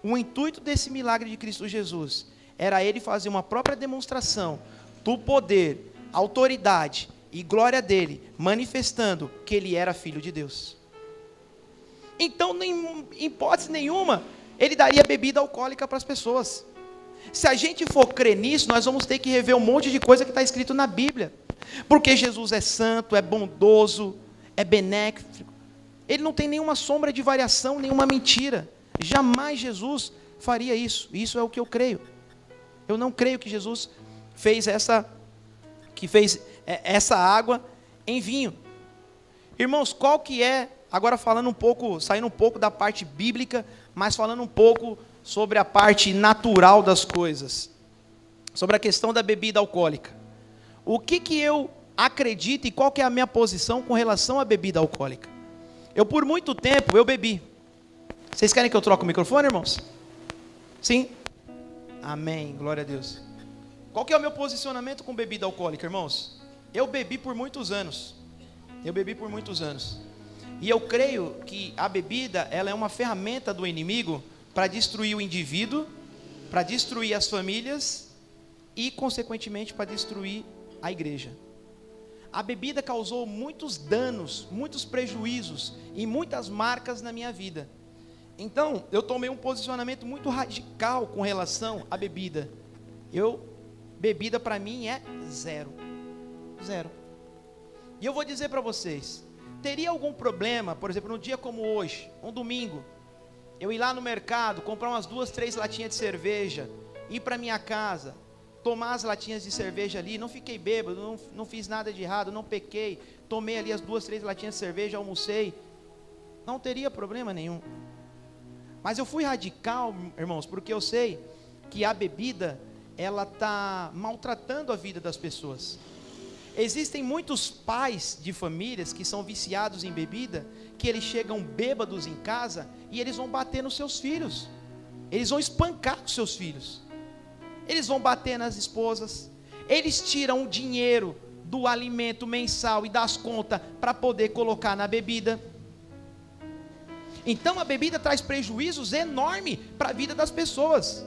O intuito desse milagre de Cristo Jesus era ele fazer uma própria demonstração do poder, autoridade e glória dele, manifestando que ele era filho de Deus. Então, em hipótese nenhuma, ele daria bebida alcoólica para as pessoas. Se a gente for crer nisso, nós vamos ter que rever um monte de coisa que está escrito na Bíblia. Porque Jesus é santo, é bondoso, é benéfico. Ele não tem nenhuma sombra de variação, nenhuma mentira. Jamais Jesus faria isso. Isso é o que eu creio. Eu não creio que Jesus fez essa água em vinho. Irmãos, qual que é, agora falando um pouco, saindo um pouco da parte bíblica, mas falando um pouco sobre a parte natural das coisas, sobre a questão da bebida alcoólica. O que eu acredito e qual que é a minha posição com relação à bebida alcoólica? Eu, por muito tempo, eu bebi. Vocês querem que eu troque o microfone, irmãos? Sim? Amém, glória a Deus. Qual que é o meu posicionamento com bebida alcoólica, irmãos? Eu bebi por muitos anos. E eu creio que a bebida, ela é uma ferramenta do inimigo para destruir o indivíduo, para destruir as famílias e, consequentemente, para destruir a igreja. A bebida causou muitos danos, muitos prejuízos e muitas marcas na minha vida. Então, eu tomei um posicionamento muito radical com relação à bebida. Bebida para mim é zero. Zero. E eu vou dizer para vocês, teria algum problema, por exemplo, num dia como hoje, um domingo, eu ir lá no mercado, comprar umas 2, 3 latinhas de cerveja, ir para minha casa, tomar as latinhas de cerveja ali, não fiquei bêbado, não fiz nada de errado, não pequei, tomei ali as 2, 3 latinhas de cerveja, almocei, não teria problema nenhum. Mas eu fui radical, irmãos, porque eu sei que a bebida, ela está maltratando a vida das pessoas. Existem muitos pais de famílias que são viciados em bebida, que eles chegam bêbados em casa e eles vão bater nos seus filhos, eles vão espancar os seus filhos, eles vão bater nas esposas, eles tiram o dinheiro do alimento mensal e das contas para poder colocar na bebida. Então a bebida traz prejuízos enormes para a vida das pessoas.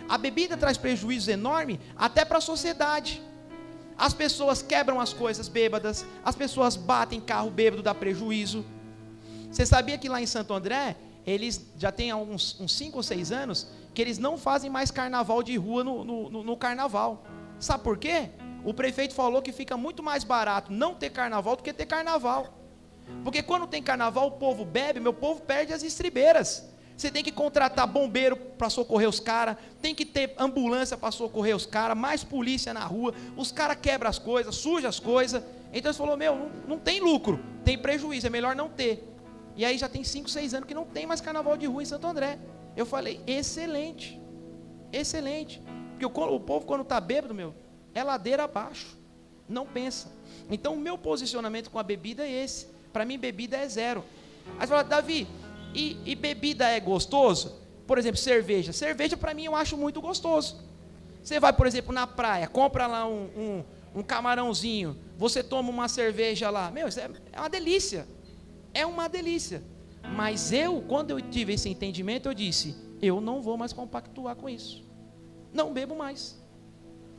A bebida traz prejuízos enormes até para a sociedade. As pessoas quebram as coisas bêbadas, as pessoas batem carro bêbado, dá prejuízo. Você sabia que lá em Santo André, eles já têm uns 5 ou 6 anos, que eles não fazem mais carnaval de rua no carnaval. Sabe por quê? O prefeito falou que fica muito mais barato não ter carnaval do que ter carnaval. Porque quando tem carnaval, o povo bebe, meu povo perde as estribeiras. Você tem que contratar bombeiro para socorrer os caras, tem que ter ambulância para socorrer os caras, mais polícia na rua, os caras quebram as coisas, sujam as coisas. Então ele falou, não tem lucro, tem prejuízo, é melhor não ter. E aí já tem 5, 6 anos que não tem mais carnaval de rua em Santo André. Eu falei, excelente, excelente. Porque o povo quando está bêbado, é ladeira abaixo, não pensa. Então o meu posicionamento com a bebida é esse. Para mim bebida é zero. Aí você fala, Davi, e bebida é gostoso? Por exemplo, cerveja. Cerveja para mim eu acho muito gostoso. Você vai, por exemplo, na praia, compra lá um camarãozinho, você toma uma cerveja lá. Isso é uma delícia. É uma delícia. Mas quando eu tive esse entendimento, eu disse, eu não vou mais compactuar com isso. Não bebo mais.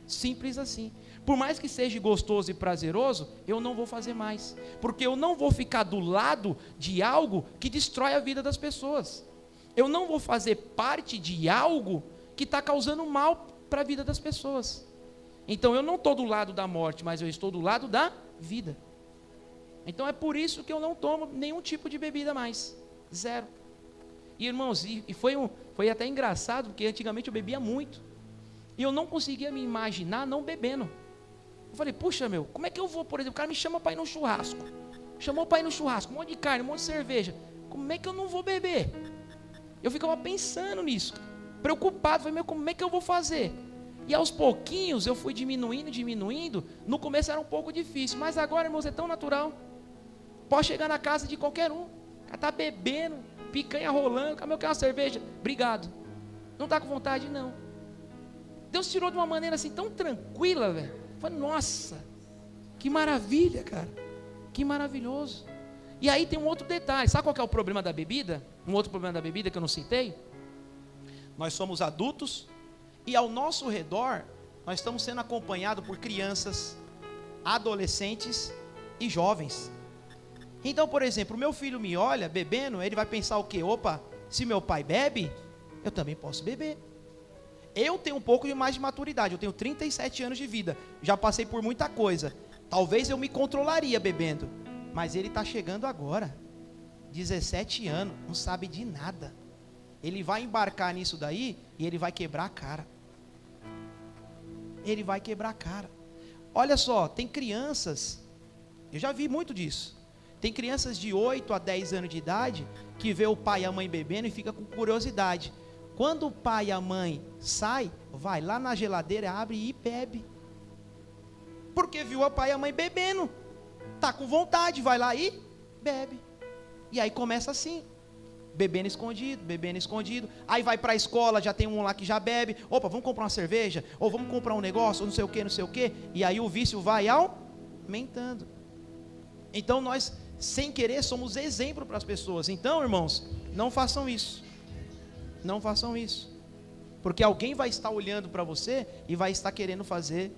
Simples assim. Por mais que seja gostoso e prazeroso, eu não vou fazer mais. Porque eu não vou ficar do lado de algo que destrói a vida das pessoas. Eu não vou fazer parte de algo que está causando mal para a vida das pessoas. Então eu não estou do lado da morte, mas eu estou do lado da vida. Então é por isso que eu não tomo nenhum tipo de bebida mais. Zero. E irmãos, foi até engraçado, porque antigamente eu bebia muito. E eu não conseguia me imaginar não bebendo. Eu falei, puxa como é que eu vou, por exemplo, o cara me chama para ir no churrasco. Chamou para ir no churrasco, um monte de carne, um monte de cerveja. Como é que eu não vou beber? Eu ficava pensando nisso, preocupado, falei, meu, como é que eu vou fazer? E aos pouquinhos eu fui diminuindo, no começo era um pouco difícil, mas agora, irmãos, é tão natural. Pode chegar na casa de qualquer um, o cara está bebendo, picanha rolando, cara, meu, quer uma cerveja? Obrigado. Não está com vontade, não. Deus tirou de uma maneira assim tão tranquila, velho. Falei, nossa, que maravilha, cara, que maravilhoso. E aí tem um outro detalhe, sabe qual que é o problema da bebida? Um outro problema da bebida que eu não citei? Nós somos adultos e ao nosso redor nós estamos sendo acompanhados por crianças, adolescentes e jovens. Então, por exemplo, o meu filho me olha bebendo, ele vai pensar o quê? Opa, se meu pai bebe, eu também posso beber. Eu tenho um pouco mais de maturidade, eu tenho 37 anos de vida, já passei por muita coisa. Talvez eu me controlaria bebendo, mas ele está chegando agora, 17 anos, não sabe de nada. Ele vai embarcar nisso daí e ele vai quebrar a cara. Ele vai quebrar a cara. Olha só, tem crianças, eu já vi muito disso. Tem crianças de 8 a 10 anos de idade que vê o pai e a mãe bebendo e fica com curiosidade. Quando o pai e a mãe saem, vai lá na geladeira, abre e bebe. Porque viu o pai e a mãe bebendo. Tá com vontade, vai lá e bebe. E aí começa assim, bebendo escondido. Aí vai para a escola, já tem um lá que já bebe. Opa, vamos comprar uma cerveja? Ou vamos comprar um negócio, ou não sei o que. E aí o vício vai aumentando. Então nós, sem querer, somos exemplo para as pessoas. Então, irmãos, não façam isso. Não façam isso. Porque alguém vai estar olhando para você e vai estar querendo fazer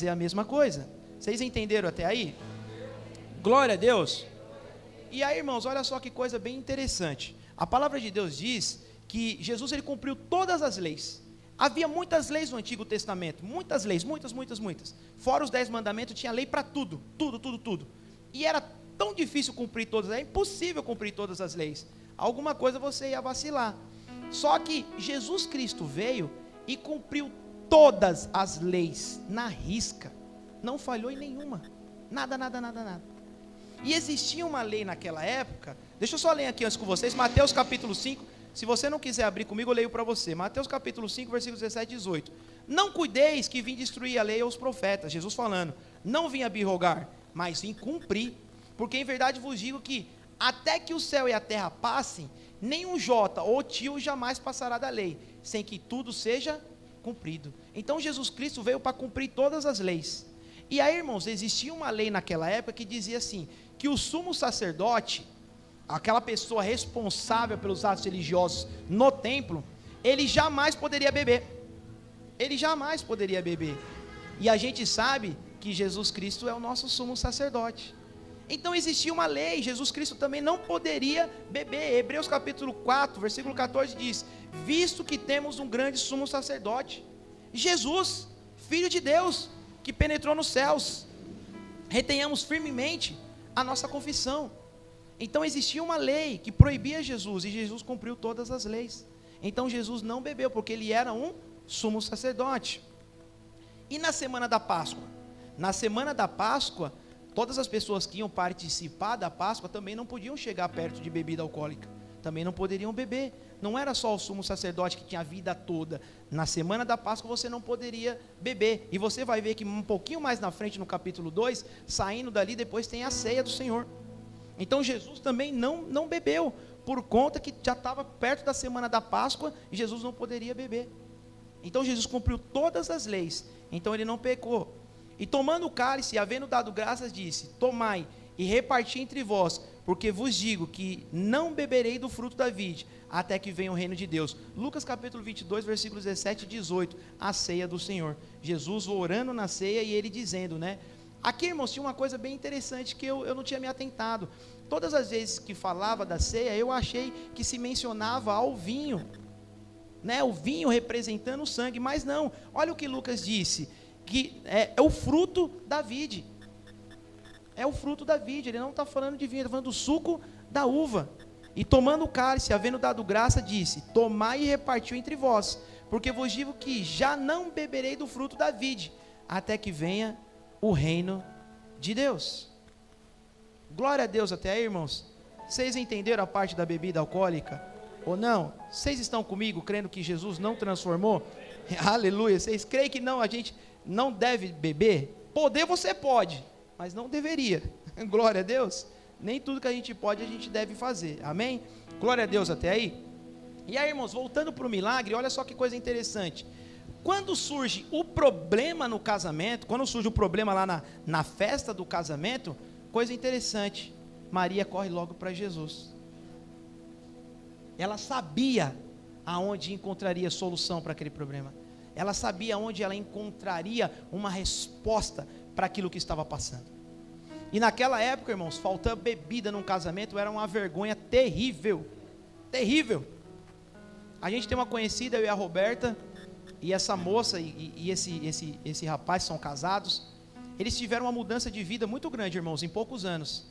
a mesma coisa. Vocês entenderam até aí? Glória a Deus. E aí, irmãos, olha só que coisa bem interessante. A palavra de Deus diz que Jesus ele cumpriu todas as leis. Havia muitas leis no Antigo Testamento. Muitas leis, muitas. Fora os 10 mandamentos, tinha lei para tudo. E era tão difícil cumprir todas, é impossível cumprir todas as leis. Alguma coisa você ia vacilar. Só que Jesus Cristo veio e cumpriu todas as leis na risca. Não falhou em nenhuma. Nada. E existia uma lei naquela época. Deixa eu só ler aqui antes com vocês, Mateus capítulo 5. Se você não quiser abrir comigo, eu leio para você. Mateus capítulo 5, versículos 17 e 18. Não cuideis que vim destruir a lei aos profetas. Jesus falando, não vim abrogar, mas vim cumprir. Porque em verdade vos digo que até que o céu e a terra passem, nenhum jota ou tio jamais passará da lei, sem que tudo seja cumprido. Então Jesus Cristo veio para cumprir todas as leis. E aí, irmãos, existia uma lei naquela época que dizia assim, que o sumo sacerdote, aquela pessoa responsável pelos atos religiosos no templo, ele jamais poderia beber. E a gente sabe que Jesus Cristo é o nosso sumo sacerdote. Então existia uma lei, Jesus Cristo também não poderia beber. Hebreus capítulo 4, versículo 14 diz, visto que temos um grande sumo sacerdote, Jesus, Filho de Deus, que penetrou nos céus, retenhamos firmemente a nossa confissão. Então existia uma lei que proibia Jesus, e Jesus cumpriu todas as leis. Então Jesus não bebeu, porque ele era um sumo sacerdote. E na semana da Páscoa? Na semana da Páscoa, todas as pessoas que iam participar da Páscoa também não podiam chegar perto de bebida alcoólica, também não poderiam beber. Não era só o sumo sacerdote que tinha a vida toda. Na semana da Páscoa você não poderia beber. E você vai ver que um pouquinho mais na frente, no capítulo 2, saindo dali, depois tem a ceia do Senhor. Então Jesus também não bebeu, por conta que já estava perto da semana da Páscoa e Jesus não poderia beber. Então Jesus cumpriu todas as leis, então ele não pecou. E tomando o cálice, e havendo dado graças, disse, tomai e reparti entre vós, porque vos digo que não beberei do fruto da vide, até que venha o reino de Deus. Lucas capítulo 22, versículos 17 e 18, a ceia do Senhor. Jesus orando na ceia e ele dizendo, né? Aqui, irmãos, tinha uma coisa bem interessante que eu não tinha me atentado. Todas as vezes que falava da ceia, eu achei que se mencionava ao vinho, né? O vinho representando o sangue, mas não. Olha o que Lucas disse, que é o fruto da vide. É o fruto da vide, ele não está falando de vinho, ele está falando do suco da uva. E tomando o cálice, havendo dado graça, disse, tomai e repartiu entre vós, porque vos digo que já não beberei do fruto da vide, até que venha o reino de Deus. Glória a Deus até aí, irmãos. Vocês entenderam a parte da bebida alcoólica? Ou não? Vocês estão comigo crendo que Jesus não transformou? Aleluia. Vocês creem que não, a gente não deve beber? Poder você pode, mas não deveria. Glória a Deus. Nem tudo que a gente pode, a gente deve fazer. Amém? Glória a Deus até aí. E aí, irmãos, voltando para o milagre, olha só que coisa interessante. Quando surge o problema no casamento, quando surge o problema lá na festa do casamento, coisa interessante, Maria corre logo para Jesus. Ela sabia aonde encontraria solução para aquele problema. Ela sabia onde ela encontraria uma resposta para aquilo que estava passando. E naquela época, irmãos, faltar bebida num casamento era uma vergonha terrível. Terrível. A gente tem uma conhecida, eu e a Roberta, e essa moça e esse rapaz são casados. Eles tiveram uma mudança de vida muito grande, irmãos, em poucos anos.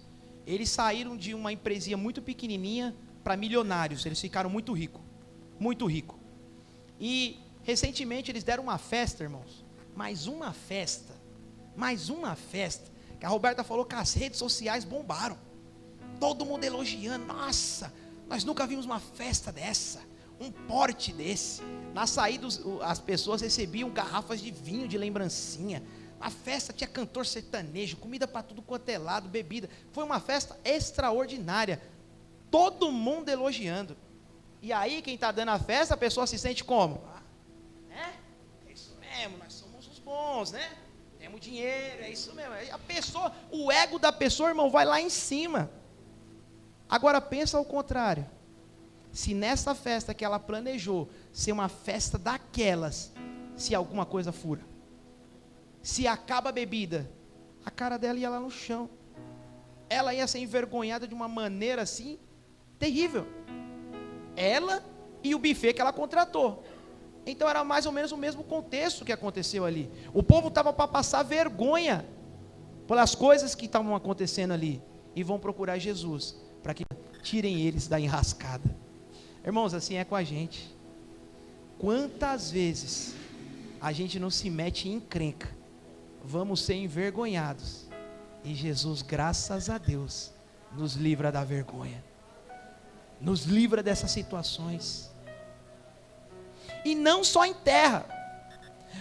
Eles saíram de uma empresinha muito pequenininha para milionários. Eles ficaram muito ricos. Muito ricos. E recentemente eles deram uma festa, irmãos. Mais uma festa. Que a Roberta falou que as redes sociais bombaram. Todo mundo elogiando. Nossa, nós nunca vimos uma festa dessa. Um porte desse. Na saída as pessoas recebiam garrafas de vinho de lembrancinha. A festa tinha cantor sertanejo, comida para tudo quanto é lado, bebida. Foi uma festa extraordinária. Todo mundo elogiando. E aí quem está dando a festa, a pessoa se sente como? É isso mesmo, nós somos os bons, né? Temos dinheiro, é isso mesmo. A pessoa, o ego da pessoa, irmão, vai lá em cima. Agora pensa ao contrário. Se nessa festa que ela planejou ser uma festa daquelas, se alguma coisa fura, se acaba a bebida, a cara dela ia lá no chão. Ela ia ser envergonhada de uma maneira assim, terrível. Ela e o buffet que ela contratou. Então era mais ou menos o mesmo contexto que aconteceu ali. O povo estava para passar vergonha pelas coisas que estavam acontecendo ali. E vão procurar Jesus, para que tirem eles da enrascada. Irmãos, assim é com a gente. Quantas vezes a gente não se mete em encrenca, vamos ser envergonhados, e Jesus, graças a Deus, nos livra da vergonha, nos livra dessas situações. E não só em terra,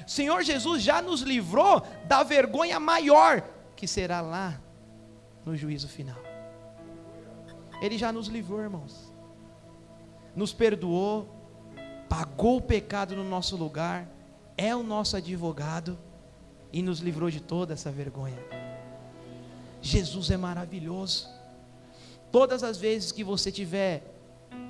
o Senhor Jesus já nos livrou da vergonha maior, que será lá no juízo final. Ele já nos livrou, irmãos, nos perdoou, pagou o pecado no nosso lugar, é o nosso advogado e nos livrou de toda essa vergonha. Jesus é maravilhoso. Todas as vezes que você tiver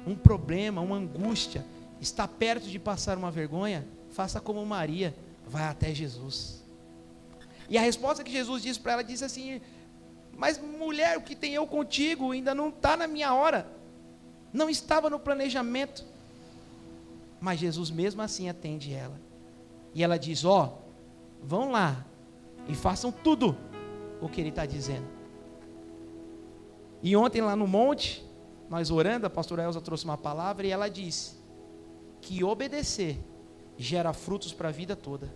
um problema, uma angústia, está perto de passar uma vergonha, faça como Maria, vai até Jesus. E a resposta que Jesus disse para ela, disse assim: mas mulher, o que tem eu contigo? Ainda não está na minha hora, não estava no planejamento. Mas Jesus mesmo assim atende ela, e ela diz: vão lá e façam tudo o que ele está dizendo. E ontem lá no monte, nós orando, a pastora Elza trouxe uma palavra, e ela disse que obedecer gera frutos para a vida toda.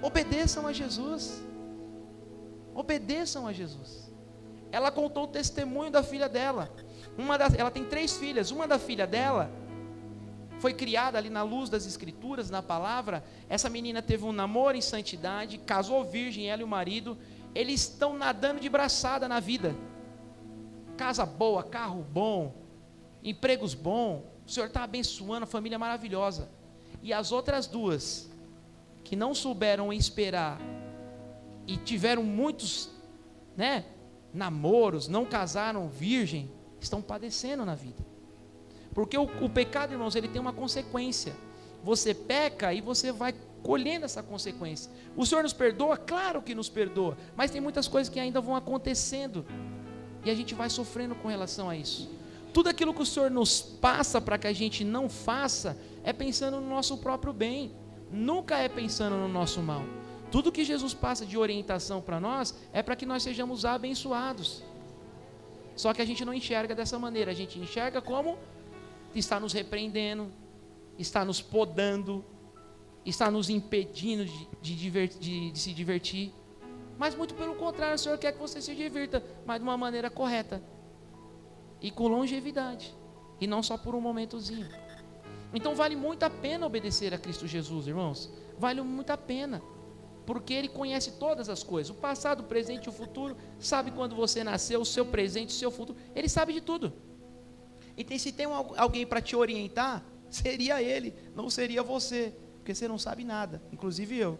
Obedeçam a Jesus. Obedeçam a Jesus. Ela contou o testemunho da filha dela. Ela tem 3 filhas. Uma da filha dela foi criada ali na luz das escrituras, na palavra. Essa menina teve um namoro em santidade, casou virgem, ela e o marido. Eles estão nadando de braçada na vida. Casa boa, carro bom, empregos bons. O Senhor está abençoando, a família maravilhosa. E as outras 2, que não souberam esperar e tiveram muitos, namoros, não casaram virgem, estão padecendo na vida. Porque o pecado, irmãos, ele tem uma consequência. Você peca e você vai colhendo essa consequência. O Senhor nos perdoa? Claro que nos perdoa, mas tem muitas coisas que ainda vão acontecendo, e a gente vai sofrendo com relação a isso. Tudo aquilo que o Senhor nos passa para que a gente não faça, é pensando no nosso próprio bem, nunca é pensando no nosso mal. Tudo que Jesus passa de orientação para nós, é para que nós sejamos abençoados. Só que a gente não enxerga dessa maneira, a gente enxerga como está nos repreendendo, está nos podando, está nos impedindo de se divertir. Mas muito pelo contrário, o Senhor quer que você se divirta, mas de uma maneira correta e com longevidade, e não só por um momentozinho. Então vale muito a pena obedecer a Cristo Jesus, irmãos. Vale muito a pena, porque Ele conhece todas as coisas, o passado, o presente e o futuro. Sabe quando você nasceu, o seu presente, o seu futuro. Ele sabe de tudo. E se tem alguém para te orientar, seria Ele, não seria você, porque você não sabe nada, inclusive eu,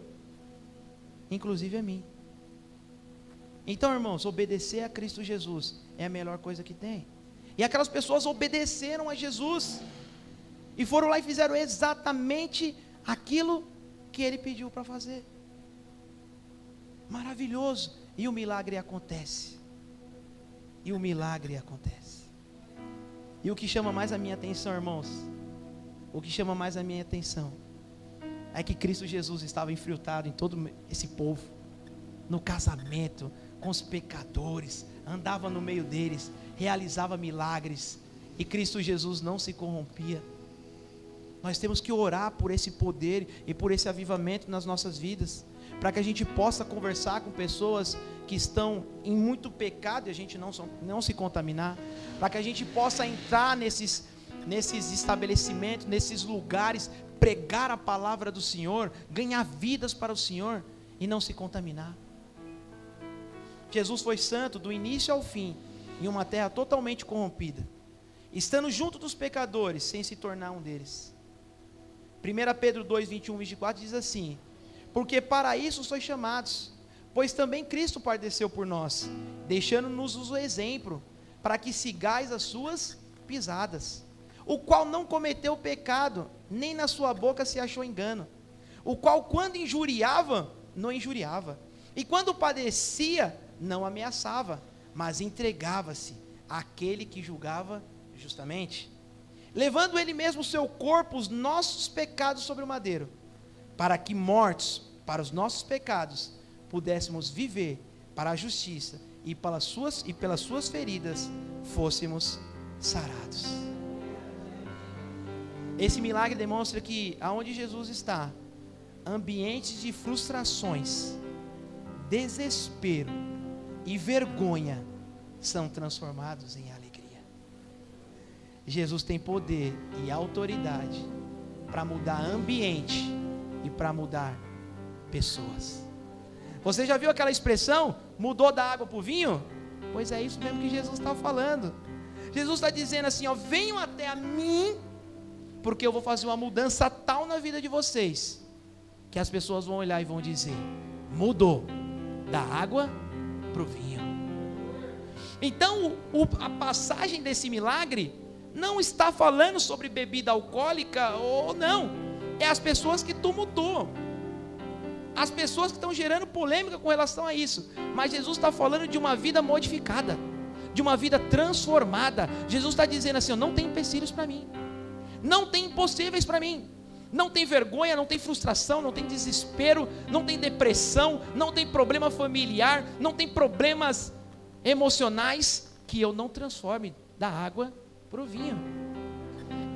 inclusive a mim. Então, irmãos, obedecer a Cristo Jesus é a melhor coisa que tem. E aquelas pessoas obedeceram a Jesus e foram lá e fizeram exatamente aquilo que Ele pediu para fazer. Maravilhoso. E o milagre acontece. E o milagre acontece. E o que chama mais a minha atenção, irmãos, o que chama mais a minha atenção é que Cristo Jesus estava infiltrado em todo esse povo, no casamento, com os pecadores, andava no meio deles, realizava milagres, e Cristo Jesus não se corrompia. Nós temos que orar por esse poder e por esse avivamento nas nossas vidas, para que a gente possa conversar com pessoas que estão em muito pecado e a gente não se contaminar, para que a gente possa entrar nesses estabelecimentos, nesses lugares, pregar a palavra do Senhor, ganhar vidas para o Senhor e não se contaminar. Jesus foi santo do início ao fim, em uma terra totalmente corrompida, estando junto dos pecadores, sem se tornar um deles. 1 Pedro 2, 21, 24 diz assim: porque para isso sois chamados, pois também Cristo padeceu por nós, deixando-nos o exemplo, para que sigais as suas pisadas, o qual não cometeu pecado, nem na sua boca se achou engano, o qual quando injuriava, não injuriava, e quando padecia, não ameaçava, mas entregava-se àquele que julgava justamente, levando ele mesmo o seu corpo, os nossos pecados sobre o madeiro, para que mortos para os nossos pecados, pudéssemos viver para a justiça, e pelas suas feridas fôssemos sarados. Esse milagre demonstra que aonde Jesus está, ambientes de frustrações, desespero e vergonha são transformados em alegria. Jesus tem poder e autoridade para mudar ambiente e para mudar pessoas. Você já viu aquela expressão, mudou da água para o vinho? Pois é isso mesmo que Jesus está falando. Jesus está dizendo assim, ó, venham até a mim, porque eu vou fazer uma mudança tal na vida de vocês, que as pessoas vão olhar e vão dizer, mudou da água para o vinho. Então a passagem desse milagre não está falando sobre bebida alcoólica ou não, é as pessoas que tu mudou, as pessoas que estão gerando polêmica com relação a isso, mas Jesus está falando de uma vida modificada, de uma vida transformada. Jesus está dizendo assim, não tem empecilhos para mim, não tem impossíveis para mim, não tem vergonha, não tem frustração, não tem desespero, não tem depressão, não tem problema familiar, não tem problemas emocionais que eu não transforme da água para o vinho.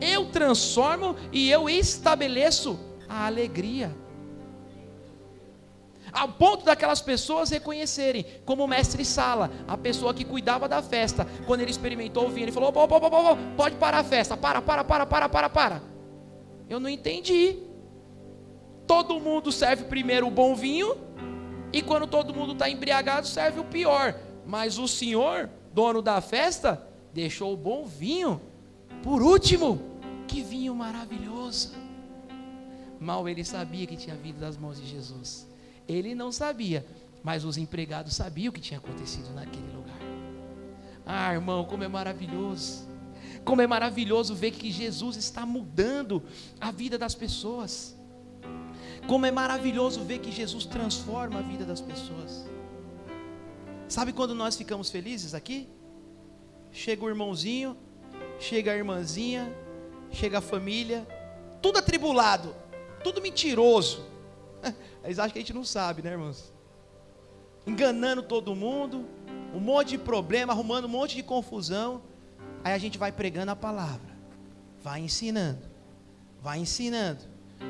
Eu transformo e eu estabeleço a alegria, ao ponto daquelas pessoas reconhecerem, como o mestre Sala, a pessoa que cuidava da festa, quando ele experimentou o vinho, ele falou, pode parar a festa, para, eu não entendi, todo mundo serve primeiro o bom vinho, e quando todo mundo está embriagado, serve o pior, mas o senhor, dono da festa, deixou o bom vinho por último. Que vinho maravilhoso. Mal ele sabia que tinha vindo das mãos de Jesus. Ele não sabia, mas os empregados sabiam o que tinha acontecido naquele lugar. Ah, irmão, como é maravilhoso. Como é maravilhoso ver que Jesus está mudando a vida das pessoas. Como é maravilhoso ver que Jesus transforma a vida das pessoas. Sabe quando nós ficamos felizes aqui? Chega o irmãozinho, chega a irmãzinha, chega a família, tudo atribulado, tudo mentiroso. Eles acham que a gente não sabe, né, irmãos? Enganando todo mundo, um monte de problema, arrumando um monte de confusão. Aí a gente vai pregando a palavra, vai ensinando.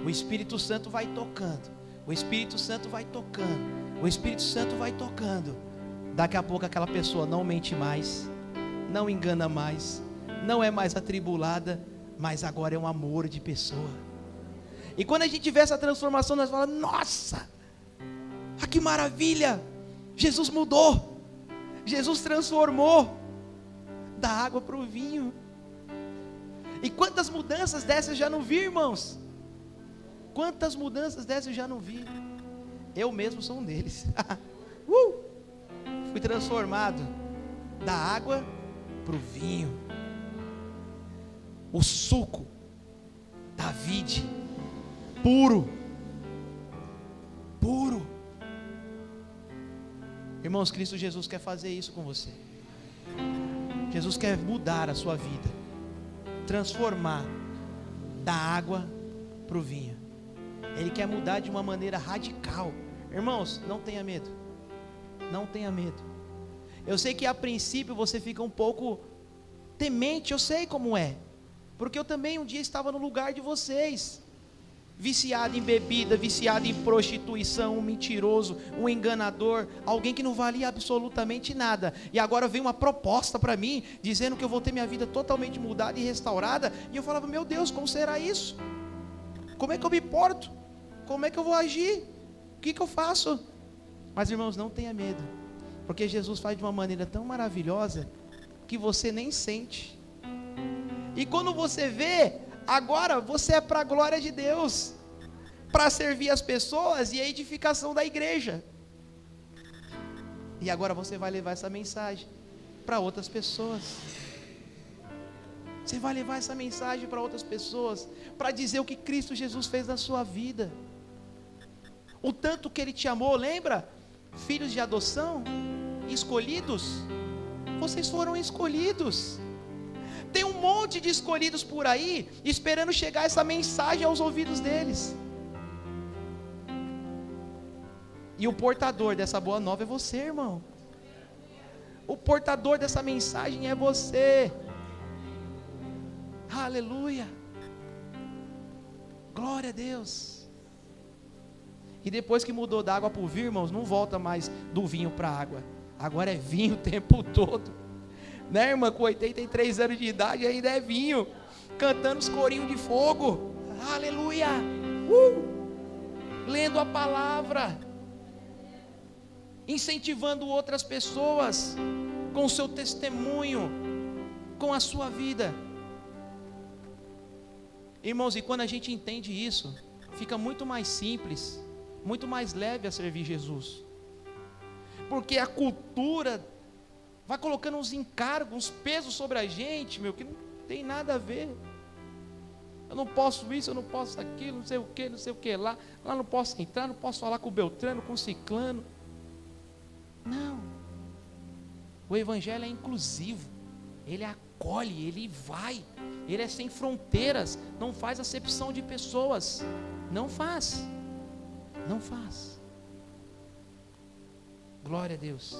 O Espírito Santo vai tocando, o Espírito Santo vai tocando, o Espírito Santo vai tocando. Daqui a pouco aquela pessoa não mente mais, não engana mais, não é mais atribulada, mas agora é um amor de pessoa. E quando a gente vê essa transformação, nós falamos: nossa, que maravilha, Jesus mudou, Jesus transformou da água para o vinho. E quantas mudanças dessas eu já não vi, irmãos? Quantas mudanças dessas eu já não vi? Eu mesmo sou um deles. Fui transformado da água para o vinho. O suco da vide, puro. Irmãos, Cristo Jesus quer fazer isso com você. Jesus quer mudar a sua vida, transformar da água para o vinho. Ele quer mudar de uma maneira radical. Irmãos, não tenha medo. Não tenha medo. Eu sei que a princípio você fica um pouco temente, eu sei como é, porque eu também um dia estava no lugar de vocês, viciado em bebida, viciado em prostituição, um mentiroso, um enganador, alguém que não valia absolutamente nada, e agora vem uma proposta para mim, dizendo que eu vou ter minha vida totalmente mudada e restaurada, e eu falava: meu Deus, como será isso? Como é que eu me porto? Como é que eu vou agir? O que eu faço? Mas, irmãos, não tenha medo, porque Jesus faz de uma maneira tão maravilhosa, que você nem sente, e quando você vê, agora você é para a glória de Deus, para servir as pessoas e a edificação da igreja. E agora você vai levar essa mensagem para outras pessoas. Você vai levar essa mensagem para outras pessoas, para dizer o que Cristo Jesus fez na sua vida. O tanto que Ele te amou, lembra? Filhos de adoção, escolhidos. Vocês foram escolhidos. Tem um monte de escolhidos por aí, esperando chegar essa mensagem aos ouvidos deles. E o portador dessa boa nova é você, irmão. O portador dessa mensagem é você. Aleluia. Glória a Deus. E depois que mudou da água para o vinho, irmãos, não volta mais do vinho para a água. Agora é vinho o tempo todo. Né, irmã, com 83 anos de idade ainda é vinho, cantando os corinhos de fogo, aleluia, lendo a palavra, incentivando outras pessoas, com o seu testemunho, com a sua vida. Irmãos, e quando a gente entende isso, fica muito mais simples, muito mais leve a servir Jesus, porque a cultura vai colocando uns encargos, uns pesos sobre a gente, que não tem nada a ver. Eu não posso isso, eu não posso aquilo, não sei o que lá não posso entrar, não posso falar com o Beltrano, com o Ciclano. Não. O Evangelho é inclusivo, ele acolhe, ele vai, ele é sem fronteiras, não faz acepção de pessoas, não faz. Glória a Deus.